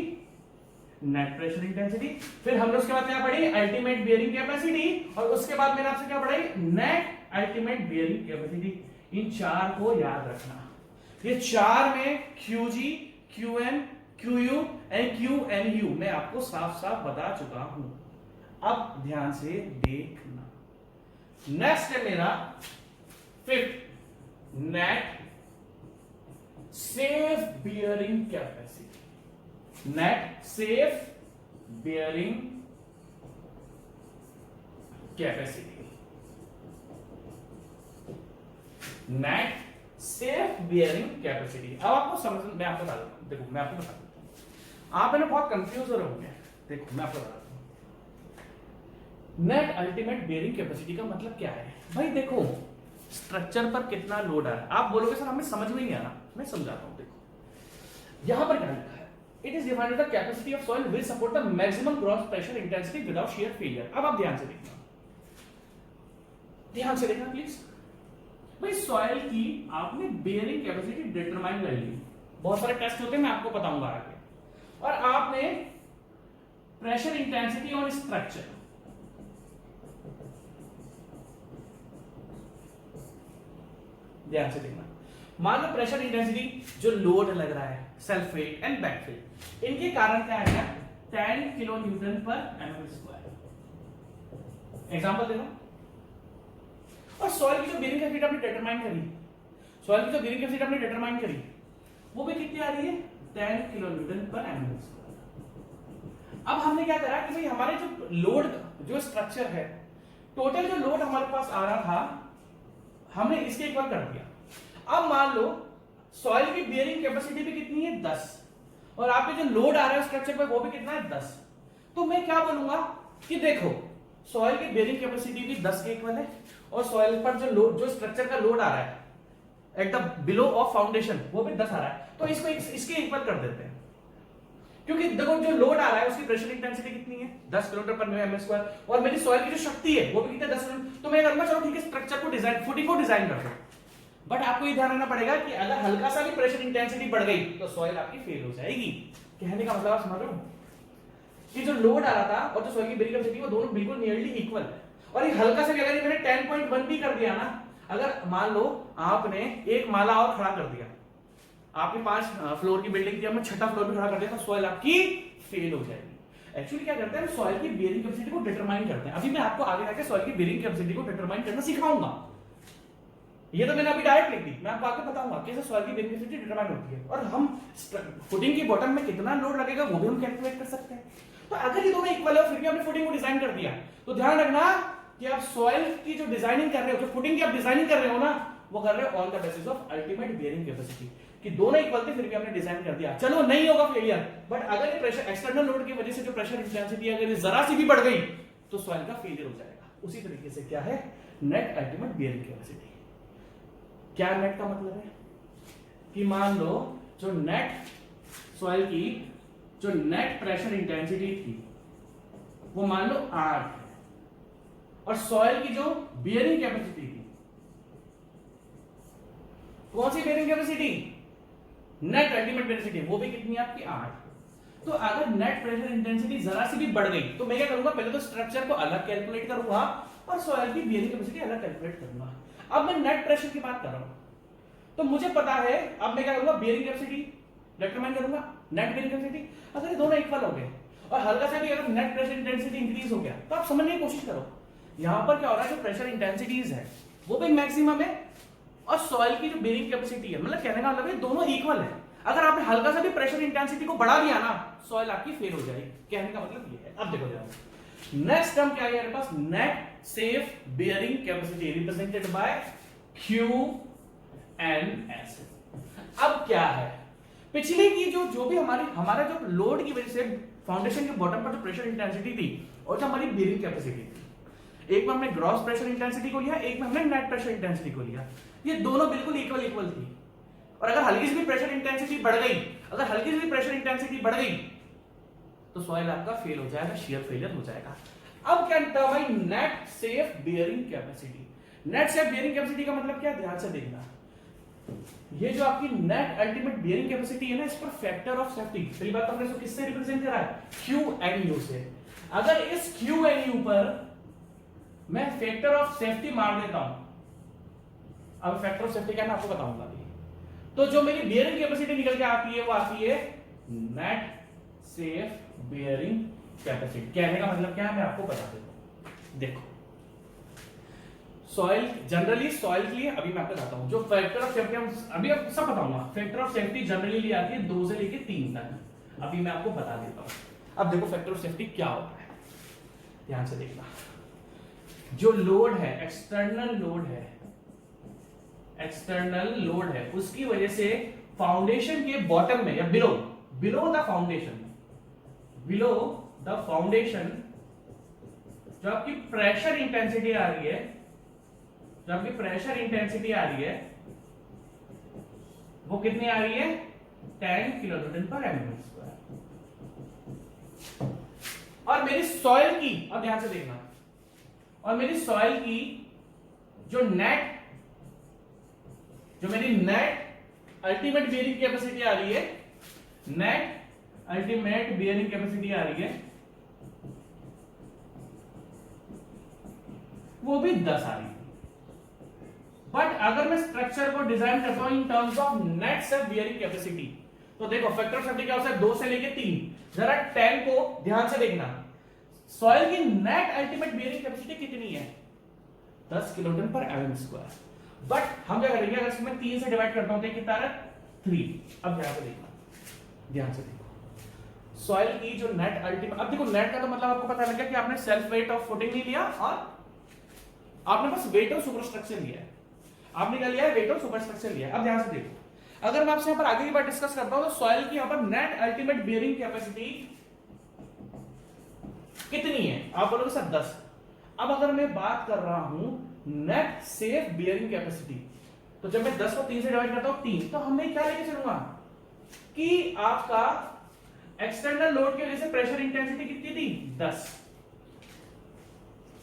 नेट प्रेशर इंटेंसिटी, फिर हमने उसके बाद क्या पढ़ी, अल्टीमेट बेयरिंग कैपेसिटी, और उसके बाद मैंने आपसे क्या पढ़ाई, नेट अल्टीमेट बेयरिंग कैपेसिटी। इन चार को याद रखना, ये चार में QG, QN, QU and QNU मैं आपको साफ साफ बता चुका हूं। अब ध्यान से देखना, नेक्स्ट है मेरा fifth, net safe bearing capacity. Net safe bearing capacity, net safe bearing capacity. अब आपको समझ, मैं आपको बता देता हूं, देखो मैं आपको बता देता हूं, आप है ना बहुत कंफ्यूज हो रहे होंगे। देखो मैं आपको बताता हूं, नेट अल्टीमेट बेयरिंग कैपेसिटी का मतलब क्या है। भाई देखो स्ट्रक्चर पर कितना लोड आ रहा है, आप बोलोगे सर हमें समझ में नहीं आ रहा, मैं समझाता हूं। देखो यहां पर क्या लिखा है, it is defined the capacity of soil will support the maximum gross pressure intensity without shear failure. अब आप ध्यान से देखना, ध्यान से देखना प्लीज। भाई सॉइल की आपने बेयरिंग कैपेसिटी डिटरमाइन कर ली, बहुत सारे टेस्ट होते हैं मैं आपको बताऊंगा आगे, और आपने प्रेशर इंटेंसिटी ऑन स्ट्रक्चर, ध्यान से देखना, मान लो प्रेशर इंटेंसिटी जो लोड लग रहा है self weight and back weight, इनके कारण क्या आएगा 10 किलो न्यूटन पर mm स्क्वायर। एग्जांपल देखो, और सॉइल की जो बेयरिंग कैपेसिटी आपने डिटरमाइन करी, सॉइल की जो बेयरिंग कैपेसिटी आपने डिटरमाइन करी वो भी कितनी आ रही है 10 किलो न्यूटन पर mm स्क्वायर। अब हमने क्या करा कि भाई हमारे जो लोड जो स्ट्रक्चर है, टोटल जो लोड हमारे पास आ रहा था हमने इसके इक्वल कर दिया। अब मान लो सॉइल की बेयरिंग कैपेसिटी भी कितनी है 10, और आप पे जो लोड आ रहा है स्ट्रक्चर पर वो भी कितना है 10, तो मैं क्या बोलूंगा कि देखो सॉइल की बेयरिंग कैपेसिटी भी 10 के इक्वल है, और सॉइल पर जो लोड जो स्ट्रक्चर का लोड आ रहा है at the below of foundation वो भी 10 आ रहा है, तो इसको इसके इक्वल कर देते हैं, क्योंकि देखो जो लोड आ रहा है उसकी प्रेशर इंटेंसिटी कितनी है 10 किलोमीटर पर mm स्क्वायर, और मेरी सॉइल की जो शक्ति है वो भी कितनी 10 किलोमीटर, तो मैं करूंगा चलो ठीक है स्ट्रक्चर को डिजाइन फुटिंग को डिजाइन कर दो, बट आपको ये ध्यान रखना पड़ेगा कि अगर हल्का सा भी प्रेशर इंटेंसिटी बढ़ गई तो सॉइल आपकी फेल हो जाएगी। कहने का मतलब आप समझ रहे हो कि जो लोड आ रहा था और जो सॉइल की बेयरिंग कैपेसिटी वो दोनों बिल्कुल नियरली इक्वल है, और ये हल्का सा भी अगर मैंने 10.1 भी कर दिया ना, अगर मान लो आपने एक माला और खड़ा कर दिया, आपने 5 फ्लोर की बिल्डिंग थी, हमने 6ठा फ्लोर भी खड़ा कर दिया, तो सॉइल आपकी फेल हो जाएगी। एक्चुअली क्या करते हैं, सॉइल की बेयरिंग कैपेसिटी को डिटरमाइन करते हैं। अभी मैं आपको आगे जाके सॉइल की बेयरिंग कैपेसिटी को डिटरमाइन करना सिखाऊंगा, ये तो मैंने अभी डायरेक्ट लिख दी, मैं आपको आगे बताऊंगा कैसे सॉइल की बेयरिंग कैपेसिटी डिटरमाइन होती है, और हम फुटिंग की बॉटम में कितना लोड लगेगा वो भी हम कैलकुलेट कर सकते हैं। तो अगर ये दोनों इक्वल है फिर भी आपने फुटिंग को डिजाइन कर दिया, तो ध्यान रखना कि आप सॉइल की जो डिजाइनिंग कर रहे हो, जो फुटिंग की आप डिजाइनिंग कर रहे हो ना, वो कर रहे हो on the basis of ultimate bearing capacity, कि दोनों इक्वल थे फिर भी आपने डिजाइन कर दिया, चलो नहीं होगा फेलियर, बट अगर ये प्रेशर एक्सटर्नल लोड की वजह से जो प्रेशर इंटेंसिटी अगर जरा सी भी बढ़ गई तो सॉइल का फेलियर हो जाएगा। उसी तरीके से क्या है नेट अल्टीमेट बेयरिंग कैपेसिटी। क्या नेट का मतलब है कि मान लो जो नेट सॉइल की जो नेट प्रेशर इंटेंसिटी थी वो मान लो 8 है, और सॉइल की जो बेयरिंग कैपेसिटी थी, कौन सी bearing capacity, net ultimate capacity, वो भी कितनी आपकी 8। तो अगर नेट प्रेशर इंटेंसिटी जरा सी भी बढ़ गई तो मैं क्या करूंगा, पहले तो स्ट्रक्चर को अलग कैलकुलेट करूंगा और सॉइल की बेयरिंग कैपेसिटी अलग कैलकुलेट करूंगा। अब मैं नेट प्रेशर की बात कर रहा हूं, तो मुझे पता है अब मैं क्या करूंगा, बेयरिंग कैपेसिटी डिटरमाइन करूंगा, नेट बेयरिंग कैपेसिटी, अगर ये दोनों इक्वल हो गए और हल्का सा भी अगर नेट प्रेशर इंटेंसिटी इंक्रीज हो गया तो आप समझने की कोशिश करो यहां पर क्या हो रहा है, जो प्रेशर इंटेंसिटीज है वो भी मैक्सिमम है, और सॉइल की जो बेयरिंग कैपेसिटी है, मतलब कहने का मतलब है दोनों इक्वल है। अगर आपने हल्का सा भी प्रेशर इंटेंसिटी को बढ़ा दिया ना, सॉइल आपकी फेल हो जाएगी, कहने का मतलब ये है। अब देखो जरा नेक्स्ट टर्म क्या है मेरे पास, net safe bearing capacity represented by QNS। अब क्या है, पिछले की जो भी हमारा जो लोड की वजह से फाउंडेशन के बॉटम पर जो प्रेशर इंटेंसिटी थी और जो हमारी बेयरिंग कैपेसिटी थी, एक में हमने ग्रॉस प्रेशर इंटेंसिटी को लिया, एक में हमने नेट प्रेशर इंटेंसिटी को लिया, ये दोनों बिल्कुल इक्वल थी, और अगर हल्की सी भी प्रेशर इंटेंसिटी बढ़ गई, अगर हल्की सी भी प्रेशर इंटेंसिटी बढ़ गई तो सॉइल आपका फेल हो जाएगा, शियर फेलियर हो जाएगा। अब क्या टर्म है, net safe bearing capacity. Net safe bearing capacity का मतलब क्या, ध्यान से देखना, ये जो आपकी नेट अल्टीमेट बेयरिंग कैपेसिटी है ना, इस पर फैक्टर ऑफ सेफ्टी, पहली बात हमने इसको किससे रिप्रेजेंट करा है, QNU से। अगर इस QNU पर मैं फैक्टर ऑफ सेफ्टी मार देता हूं, अब फैक्टर ऑफ सेफ्टी क्या मैं आपको बताऊंगा अभी, तो जो मेरी बेयरिंग कैपेसिटी निकल के आती है वो आती है नेट सेफ बेयरिंग कैपेसिटी। कहने का मतलब क्या है मैं आपको बता देता हूं। देखो सॉइल जनरली सॉइल के लिए अभी मैं आपको बताता हूं, जो फैक्टर ऑफ सेफ्टी हम अभी आप सब बताऊंगा, फैक्टर ऑफ सेफ्टी जनरली ली आती है 2 से लेके 3 तक, अभी मैं आपको बता देता हूं। अब देखो फैक्टर ऑफ सेफ्टी क्या होता है, ध्यान से देखना, जो लोड है एक्सटर्नल लोड है उसकी वजह से फाउंडेशन के बॉटम में या बिलो द फाउंडेशन जो आपकी प्रेशर इंटेंसिटी आ रही है, वो कितनी आ रही है 10 किलो न्यूटन पर mm स्क्वायर। और मेरी सॉइल की, अब ध्यान से देखना, और मेरी सॉइल की जो मेरी नेट अल्टीमेट बियरिंग कैपेसिटी आ रही है, नेट अल्टीमेट बियरिंग कैपेसिटी आ रही है, वो भी 10 आ रही है। बट अगर मैं स्ट्रक्चर को डिजाइन करता हूं in terms of net self bearing capacity, तो देखो फैक्टर ऑफ सेफ्टी क्या होता है, 2 से लेके 3। जरा 10 को ध्यान से देखना, सॉइल की नेट अल्टीमेट बियरिंग कैपेसिटी कितनी है, 10 किलोटन पर एमएम स्क्वायर। बट हम क्या करेंगे, अगर इसमें 3 से डिवाइड करता हूं तो कितना है, 3। अब ध्यान से देखना, ध्यान से देखो, सॉइल की जो नेट अल्टीमेट, अब देखो नेट का तो मतलब आपको पता लग गया कि आपने सेल्फ वेट ऑफ फुटिंग नहीं लिया और आपने बस वेट ऑफ सुपरस्ट्रक्चर लिया है, आपने क्या लिया है, वेट ऑफ सुपरस्ट्रक्चर लिया है। अब ध्यान से देखो, अगर मैं आपसे यहां पर आगे की बात डिस्कस करता हूं तो सॉइल की यहां पर नेट अल्टीमेट बियरिंग कैपेसिटी कितनी है, आप बोलोगे सर 10। अब अगर मैं बात कर रहा हूं नेट सेफ बियरिंग कैपेसिटी, तो जब मैं 10 को 3 से डिवाइड करता हूं 3, तो हमें क्या लेके चलूंगा कि आपका एक्सटर्नल लोड की वजह से प्रेशर इंटेंसिटी कितनी थी, 10।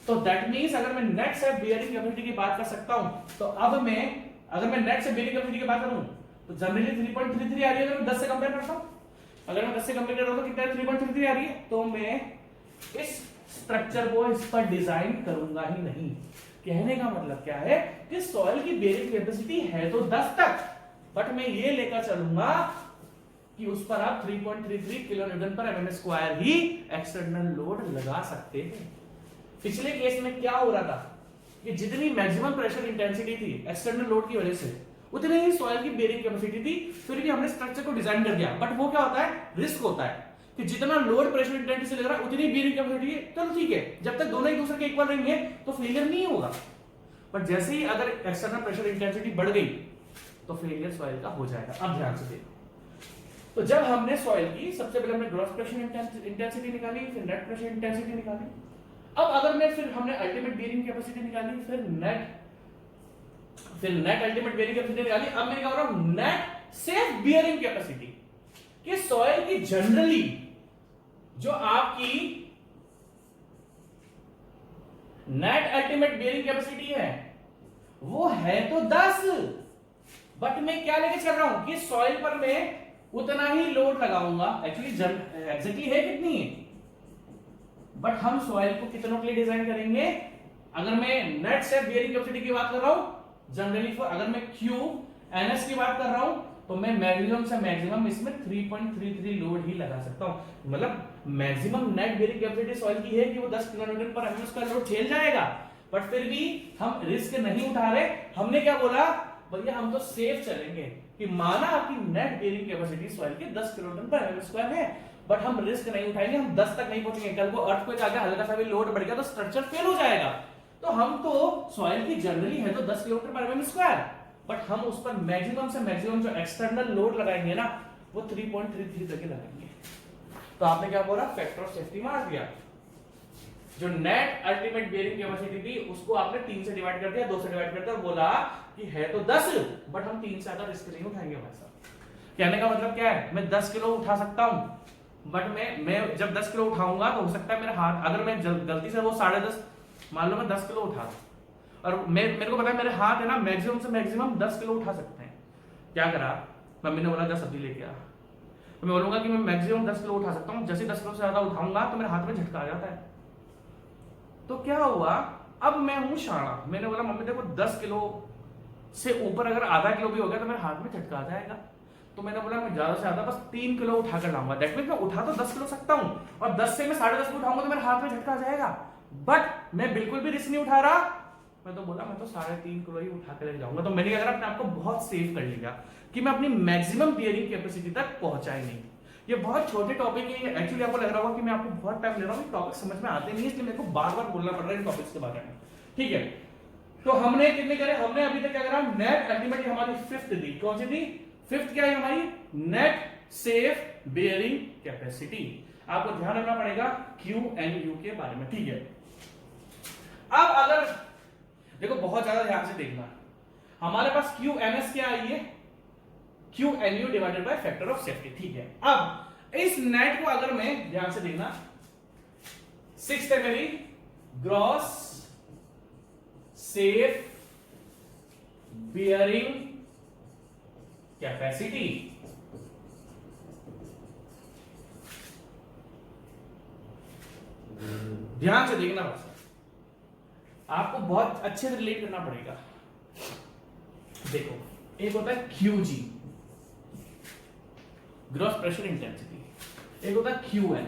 तो दैट मींस अगर मैं नेट सेफ बियरिंग कैपेसिटी की बात कर सकता हूं, तो अब मैं अगर मैं नेट सेफ बियरिंग कैपेसिटी की बात करूं तो जनरली 3.33 आ रही है, अगर मैं 10 से कंपेयर करता हूं, अगर मैं 10 से कंपेयर कर रहा हूं तो कितना 3.33 आ रही है। तो मैं इस स्ट्रक्चर को इस पर डिजाइन करूंगा ही नहीं। कहने का मतलब क्या है कि सॉइल की बेयरिंग कैपेसिटी है तो 10 तक, बट मैं ये लेकर चलूंगा कि उस पर आप 3.33 किलो न्यूटन पर एमएम स्क्वायर ही एक्सटर्नल लोड लगा सकते हैं। पिछले केस में क्या हो रहा था कि जितनी मैक्सिमम प्रेशर इंटेंसिटी थी एक्सटर्नल लोड की वजह से, उतनी ही सॉइल की बेयरिंग कैपेसिटी थी, फिर भी हमने स्ट्रक्चर को डिजाइन कर दिया। बट वो क्या होता है, रिस्क होता है कि जितना लोड प्रेशर इंटेंसिटी से लग रहा है उतनी बेयरिंग कैपेसिटी, चलो ठीक है, जब तक दोनों एक दूसरे के इक्वल रहेंगे तो फेलियर नहीं होगा। बट जैसे ही अगर एक्सटर्नल प्रेशर इंटेंसिटी बढ़ गई तो फेलियर सॉइल का हो जाएगा। अब ध्यान से देखो, तो जब हमने सॉइल की सबसे पहले हमने ग्रॉस प्रेशर इंटेंसिटी निकाली, फिर नेट प्रेशर इंटेंसिटी निकाली। अब अगर मैं फिर हमने अल्टीमेट बियरिंग कैपेसिटी निकाली, फिर नेट अल्टीमेट बियरिंग कैपेसिटी निकाली। अब मैं क्या कर रहा हूं, नेट सेफ बियरिंग कैपेसिटी कि सॉइल की जनरली जो आपकी नेट अल्टीमेट बियरिंग कैपेसिटी है वो है तो 10, बट मैं क्या लेके चल रहा हूं कि सॉइल पर मैं उतना ही लोड लगाऊंगा। एक्चुअली एग्जैक्टली है कितनी है, बट हम सॉइल को कितनों के लिए डिजाइन करेंगे। अगर मैं नेट सेफ बियरिंग कैपेसिटी की बात कर रहा हूं जनरली फॉर, अगर मैं क्यू एनएस की बात कर रहा हूं तो मैं मैक्सिमम से मैक्सिमम इसमें 3.33 लोड ही लगा सकता हूं। मतलब maximum net bearing capacity soil की है कि वो 10 किलो न्यूटन पर एमएम स्क्वायर लोड झेल जाएगा, बट फिर भी हम रिस्क नहीं उठा रहे। हमने क्या बोला, भैया हम तो सेफ चलेंगे कि माना आपकी नेट बियरिंग कैपेसिटी सॉइल की 10 किलो न्यूटन पर एमएम स्क्वायर है, बट हम रिस्क नहीं उठाएंगे, हम 10 तक नहीं पहुंचेंगे। कल को अर्थक्वेक आ गया, हल्का सा भी लोड बढ़ गया तो स्ट्रक्चर फेल हो जाएगा। तो हम तो सॉइल की जनरली है तो 10 किलोमीटर पर एमएम स्क्वायर, बट हम उस पर मैक्सिमम से मैक्सिमम जो एक्सटर्नल लोड लगाएंगे ना वो 3.33 तक लगाएंगे। तो आपने क्या बोला, फैक्टर ऑफ सेफ्टी मार दिया। जो नेट अल्टीमेट बियरिंग कैपेसिटी थी उसको आपने 3 से डिवाइड कर दिया, 2 से डिवाइड कर दिया और बोला कि है तो 10, बट हम 3 से ज्यादा रिस्क नहीं उठाएंगे भाई साहब। कहने का मतलब क्या है, मैं 10 किलो उठा सकता हूं, बट मैं जब 10 किलो उठाऊंगा तो हो सकता है मेरा हाथ, अगर मैं गलती से वो 10.5 मान लो मैं 10 किलो उठा और मेरे को पता है मेरे हाथ है ना मैक्सिमम से मैक्सिमम 10 किलो उठा सकते हैं। क्या करा, मम्मी ने बोला जा सब्जी लेके आ, तो मैं बोलूंगा कि मैं मैक्सिमम 10 किलो उठा सकता हूँ। जैसे 10 किलो से ज्यादा उठाऊंगा तो मेरे हाथ में झटका आ जाता है। तो क्या हुआ, अब मैं हूं शाना, मैंने बोला मम्मी देखो 10 किलो से ऊपर अगर आधा किलो भी हो गया तो मेरे हाथ में झटका आ जाएगा। तो मैंने बोला मैं ज्यादा से ज्यादा बस 3 किलो उठा कर लाऊंगा। दैट मींस मैं उठा तो 10 किलो सकता हूं और 10 से मैं 10.5 किलो उठाऊंगा तो मेरे हाथ में झटका आ जाएगा, बट मैं बिल्कुल भी रिस्क नहीं उठा रहा। मैं तो बोला मैं तो 3.5 किलो ही उठा कर ले जाऊंगा। तो मैंने अगर अपने आप को बहुत सेफ कर लिया कि मैं अपनी मैक्सिमम बियरिंग कैपेसिटी तक पहुंचा ही नहीं। ये बहुत छोटे टॉपिक है, एक्चुअली आपको लग रहा होगा कि मैं आपको बहुत टाइम ले रहा हूँ, टॉपिक समझ में आते नहीं, इसलिए मेरे को बार बार बोलना पड़ रहा है इन टॉपिक्स के बारे में। ठीक है, तो हमने कितने करे, हमने अभी तक क्या करा, नेट अल्टीमेट हमारी 5th दी। कौन सी थी, 5th क्या है हमारी, नेट सेफ बियरिंग कैपेसिटी। आपको ध्यान रखना पड़ेगा क्यू एन यू के बारे में। ठीक है, अब अगर देखो बहुत ज्यादा ध्यान से देखना, हमारे पास क्यू एन एस क्या आई है, Q N U divided by factor of safety. ठीक है, अब इस नेट को अगर मैं ध्यान से देखना, सिक्स्थ है मेरी ग्रॉस सेफ बियरिंग कैपेसिटी। ध्यान से देखना बस, आपको बहुत अच्छे से रिलेट करना पड़ेगा। देखो, एक होता है QG ग्रॉस प्रेशर इंटेंसिटी, एक होता है QN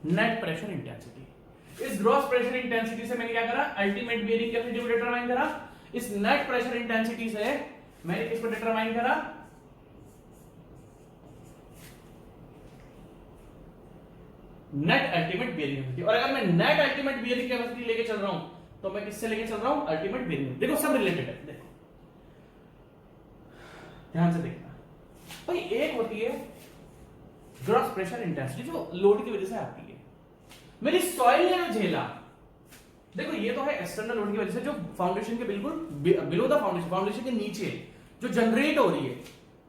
नेट प्रेशर इंटेंसिटी। इस ग्रॉस प्रेशर इंटेंसिटी से मैंने क्या करा, अल्टीमेट बियरिंग कैपेसिटी को डिटरमाइन करा। इस नेट प्रेशर इंटेंसिटी से मैंने किसको डिटरमाइन करा, नेट अल्टीमेट बियरिंग कैपेसिटी। और अगर मैं नेट अल्टीमेट बियरिंग कैपेसिटी लेके चल रहा हूं तो मैं किससे लेके चल रहा हूं, अल्टीमेट बियरिंग। देखो सब रिलेटेड है, देखो ध्यान से देखना भाई। एक होती है ग्रॉस प्रेशर इंटेंसिटी जो लोड की वजह से आती है। मेरी सॉइल ने जो झेला, देखो ये तो है एक्सटर्नल लोड की वजह से जो फाउंडेशन के बिल्कुल बिलो द फाउंडेशन, फाउंडेशन के नीचे जो जनरेट हो रही है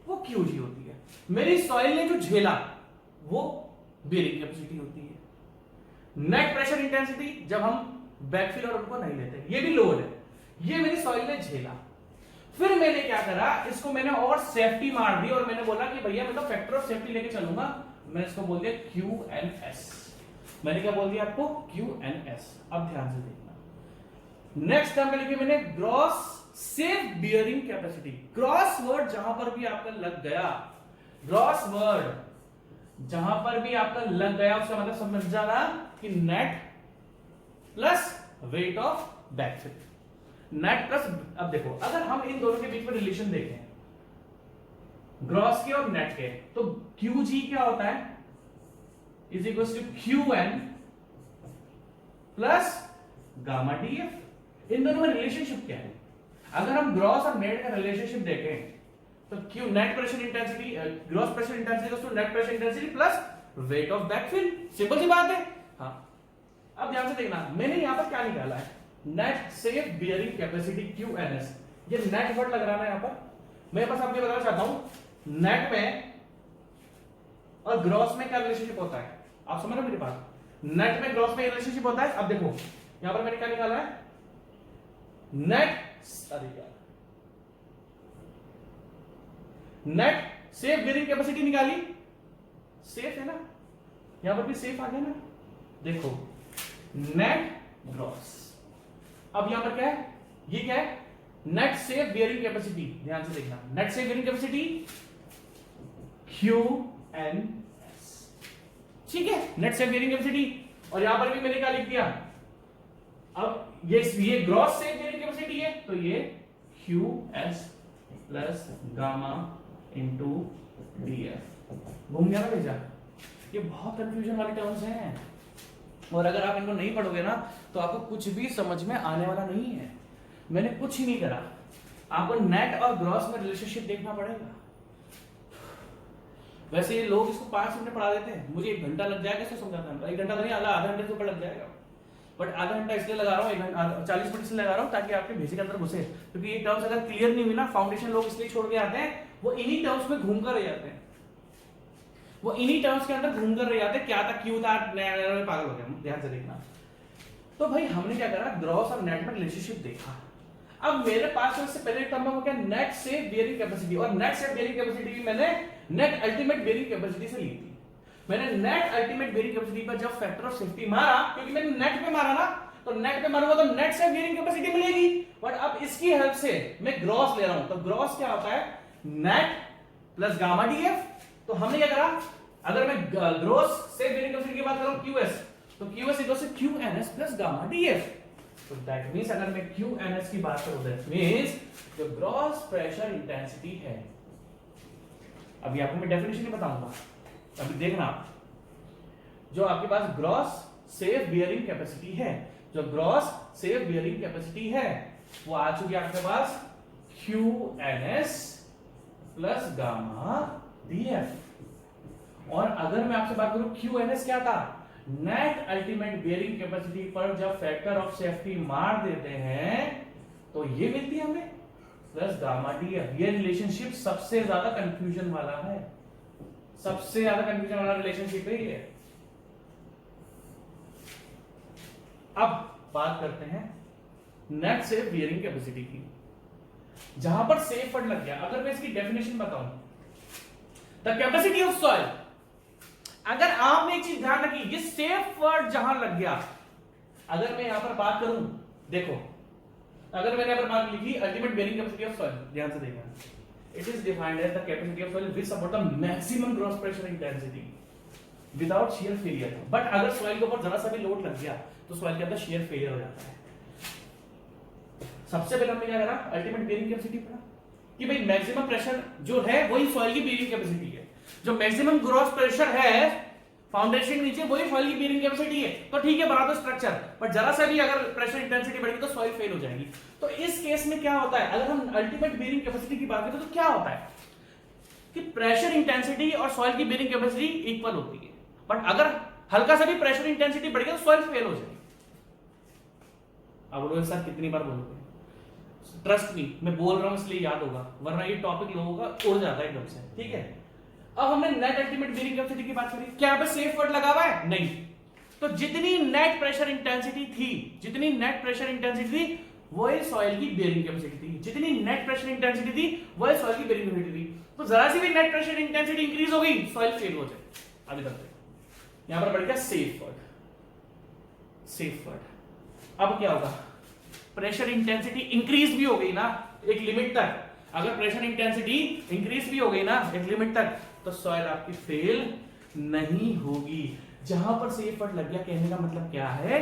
वो QG होती है। मेरी सॉइल ने जो झेला वो बियरिंग कैपेसिटी होती है। नेट प्रेशर इंटेंसिटी जब हम बैकफिल और उनको नहीं लेते, ये भी लोड है, ये मेरी सॉइल ने झेला। फिर मैंने क्या करा, इसको मैंने और सेफ्टी मार दी और मैंने बोला कि भैया मैं तो फैक्टर ऑफ सेफ्टी लेके चलूंगा। मैंने इसको बोल दिया QNS। मैंने क्या बोल दिया आपको, QNS। अब ध्यान से देखना, नेक्स्ट टर्म में लिखी मैंने gross safe bearing capacity. Gross word जहां पर भी आपका लग गया, ग्रॉस वर्ड जहां पर भी आपका लग गया उसका मतलब समझ जाना कि net plus weight of backfill, net plus. अब देखो, अगर हम इन दोनों के बीच में रिलेशन देखें ग्रॉस के और नेट के, तो QG क्या होता है, is equal to QN plus gamma DF। इन दोनों में रिलेशनशिप क्या है, अगर हम ग्रॉस और नेट का रिलेशनशिप देखें तो Q net pressure intensity, gross pressure intensity तो net pressure intensity plus weight of backfill. Simple सी बात है। हाँ, अब ध्यान से देखना, मैंने यहां पर क्या निकाला है, net safe bearing capacity QNS। ये नेट वर्ड लग रहा है यहां पर। मैं बस आपको बताना चाहता हूं नेट में और ग्रॉस में क्या रिलेशनशिप होता है, आप समझ रहे हो मेरी बात। नेट में ग्रॉस में रिलेशनशिप होता है। अब देखो यहां पर मैंने क्या निकाला है, नेट, अरे यार, नेट सेफ बियरिंग कैपेसिटी निकाली, सेफ है ना, यहां पर भी सेफ आ गया ना। देखो नेट ग्रॉस, अब यहां पर क्या है, ये क्या है, नेट सेफ बियरिंग कैपेसिटी। ध्यान से देखना, net safe bearing capacity QNS, ठीक है, नेट सेफ बियरिंग कैपेसिटी। और यहां पर भी मैंने क्या लिख दिया, अब ये ग्रॉस सेफ बियरिंग कैपेसिटी है तो ये QS plus gamma into DF। घूम गया ना भेजा। ये बहुत कंफ्यूजन वाली टर्म्स हैं और अगर आप इनको नहीं पढ़ोगे ना तो आपको कुछ भी समझ में आने वाला नहीं है। मैंने कुछ ही नहीं करा, आपको नेट और ग्रॉस में रिलेशनशिप देखना पड़ेगा। वैसे ये लोग इसको 5 मिनट में पढ़ा देते हैं, मुझे 1 घंटा लग जाएगा इसको समझाने में। 1 घंटा तो नहीं, आधा घंटे से ऊपर लग जाएगा। बट आधा घंटा इसलिए लगा रहा हूँ, 40 मिनट इसलिए लगा रहा हूँ ताकि आपके बेसिक अंदर घुसे। क्योंकि ये टर्म्स अगर क्लियर नहीं हुई ना, फाउंडेशन लोग इसलिए छोड़ के आते हैं, वो इन्हीं टर्म्स में घूम कर रह जाते हैं, वो इन्हीं टर्म्स के अंदर घूम कर रह जाते हैं। क्या था, क्यों था, नया पागल हो गया। ध्यान से देखना, तो भाई हमने क्या करा, ग्रॉस और नेट में रिलेशनशिप देखा। अब मेरे पास इससे पहले टर्म में क्या, नेट सेफ बियरिंग कैपेसिटी, और नेट सेफ बियरिंग कैपेसिटी भी मैंने नेट अल्टीमेट बियरिंग कैपेसिटी से ली थी। मैंने नेट अल्टीमेट बियरिंग कैपेसिटी पर जब फैक्टर ऑफ सेफ्टी मारा, क्योंकि मैंने नेट पे मारा ना, तो नेट पे मारूंगा तो नेट सेफ बियरिंग कैपेसिटी मिलेगी। बट अब इसकी हेल्प से मैं ग्रॉस ले रहा हूं, तो ग्रॉस क्या होता है, नेट प्लस गामा DF। तो हमने क्या करा, अगर मैं ग्रॉस सेफ बियरिंग कैपेसिटी की बात करूं QS, तो QS equal to QNS plus gamma DF। तो दैट मींस अगर मैं QNS की बात करूं, दैट मींस जो ग्रॉस प्रेशर इंटेंसिटी है, अभी आपको मैं डेफिनेशन नहीं बताऊंगा, अभी देखना, जो आपके पास ग्रॉस सेफ बियरिंग कैपेसिटी है, जो ग्रॉस सेफ बियरिंग कैपेसिटी है वो आ चुकी है आपके पास QNS प्लस गामा DF। और अगर मैं आपसे बात करूं QNS क्या था, नेट अल्टीमेट बियरिंग कैपेसिटी पर जब फैक्टर ऑफ सेफ्टी मार देते हैं तो ये मिलती है हमें प्लस गामा DF। ये रिलेशनशिप सबसे ज्यादा कंफ्यूजन वाला है, सबसे ज्यादा कंफ्यूजन वाला रिलेशनशिप है ये। अब बात करते हैं नेट सेफ बियरिंग कैपेसिटी की। जहां पर सेफ वर्ड लग गया, अगर मैं इसकी डेफिनेशन बताऊं, द कैपेसिटी ऑफ सॉइल, अगर आपने एक चीज ध्यान रखी, ये सेफ वर्ड जहां लग गया, अगर मैं यहां पर बात करूं, देखो अगर मैंने यहां पर बात लिखी ultimate bearing capacity of soil, ध्यान से देखना, it is defined as the capacity of soil which support the maximum gross pressure intensity without shear failure. But अगर सॉइल के ऊपर जरा सा भी लोड लग गया तो सॉइल के अंदर शियर फेलियर हो जाता है। सबसे पहले हमने क्या करा, अल्टीमेट बियरिंग कैपेसिटी पढ़ा कि भाई मैक्सिमम प्रेशर जो है वही सॉइल की बियरिंग कैपेसिटी है, जो मैक्सिमम ग्रॉस प्रेशर है फाउंडेशन के नीचे वही सॉइल की बियरिंग कैपेसिटी है। तो ठीक है, बना दो स्ट्रक्चर, पर जरा सा भी अगर प्रेशर इंटेंसिटी बढ़ेगी तो सॉइल फेल हो जाएगी। तो इस केस में क्या होता है, अगर हम अल्टीमेट बियरिंग कैपेसिटी की बात करें तो क्या होता है कि प्रेशर इंटेंसिटी और सॉइल की बियरिंग कैपेसिटी इक्वल होती है, बट अगर हल्का सा भी प्रेशर इंटेंसिटी बढ़ गया तो सॉइल फेल हो जाएगी। अब बोलो सर कितनी बार बोलोगे, ट्रस्ट मी मैं बोल रहा हूं इसलिए याद होगा, वरना ये टॉपिक लोगों का उड़ जाता है एकदम से। ठीक है, अब हमने नेट अल्टीमेट बियरिंग कैपेसिटी की बात करी, क्या यहां पे सेफ वर्ड लगा हुआ है? नहीं। तो जितनी नेट प्रेशर इंटेंसिटी थी, जितनी नेट प्रेशर इंटेंसिटी थी वही सॉइल की बियरिंग कैपेसिटी थी, जितनी नेट प्रेशर इंटेंसिटी थी वही सॉइल की बियरिंग कैपेसिटी थी। तो जरा सी भी नेट प्रेशर इंटेंसिटी इंक्रीज हो गई, सॉइल फेल हो जाए। अभी तक यहां पर बढ़ गया सेफ वर्ड, सेफ वर्ड। अब क्या होगा, प्रेशर इंटेंसिटी इंक्रीज भी हो गई ना एक लिमिट तक, अगर प्रेशर इंटेंसिटी इंक्रीज भी हो गई ना एक लिमिट तक, तो सॉइल आपकी फेल नहीं होगी। जहां पर सेफ वर्ड लग गया, कहने का मतलब क्या है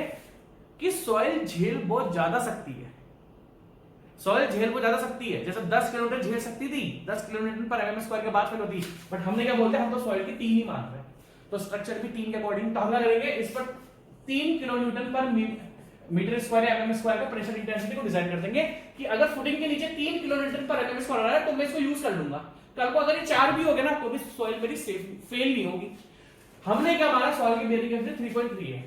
कि सॉइल झेल बहुत ज्यादा सकती है, सॉइल झेल बहुत ज्यादा सकती है। जैसे 10 किलोमीटर झेल सकती थी, 10 किलोमीटर पर एमएम स्क्वायर के बाद फेल होती, बट हमने क्या बोलते हैं, हम तो सॉइल की 3 ही मान रहे हैं, तो स्ट्रक्चर भी 3 के अकॉर्डिंग, तो हम क्या करेंगे, इस पर 3 किलोन्यूटन पर मीटर स्क्वायर या एमएम स्क्वायर का प्रेशर इंटेंसिटी को डिजाइन कर देंगे कि अगर फुटिंग के नीचे 3 किलोन्यूटन पर एमएम स्क्वायर आ रहा है तो मैं इसको यूज कर लूंगा। कल को अगर ये 4 भी हो गया ना तो भी सॉइल मेरी सेफ फेल नहीं होगी। हमने क्या माना, सॉइल की बियरिंग कैपेसिटी 3.3 है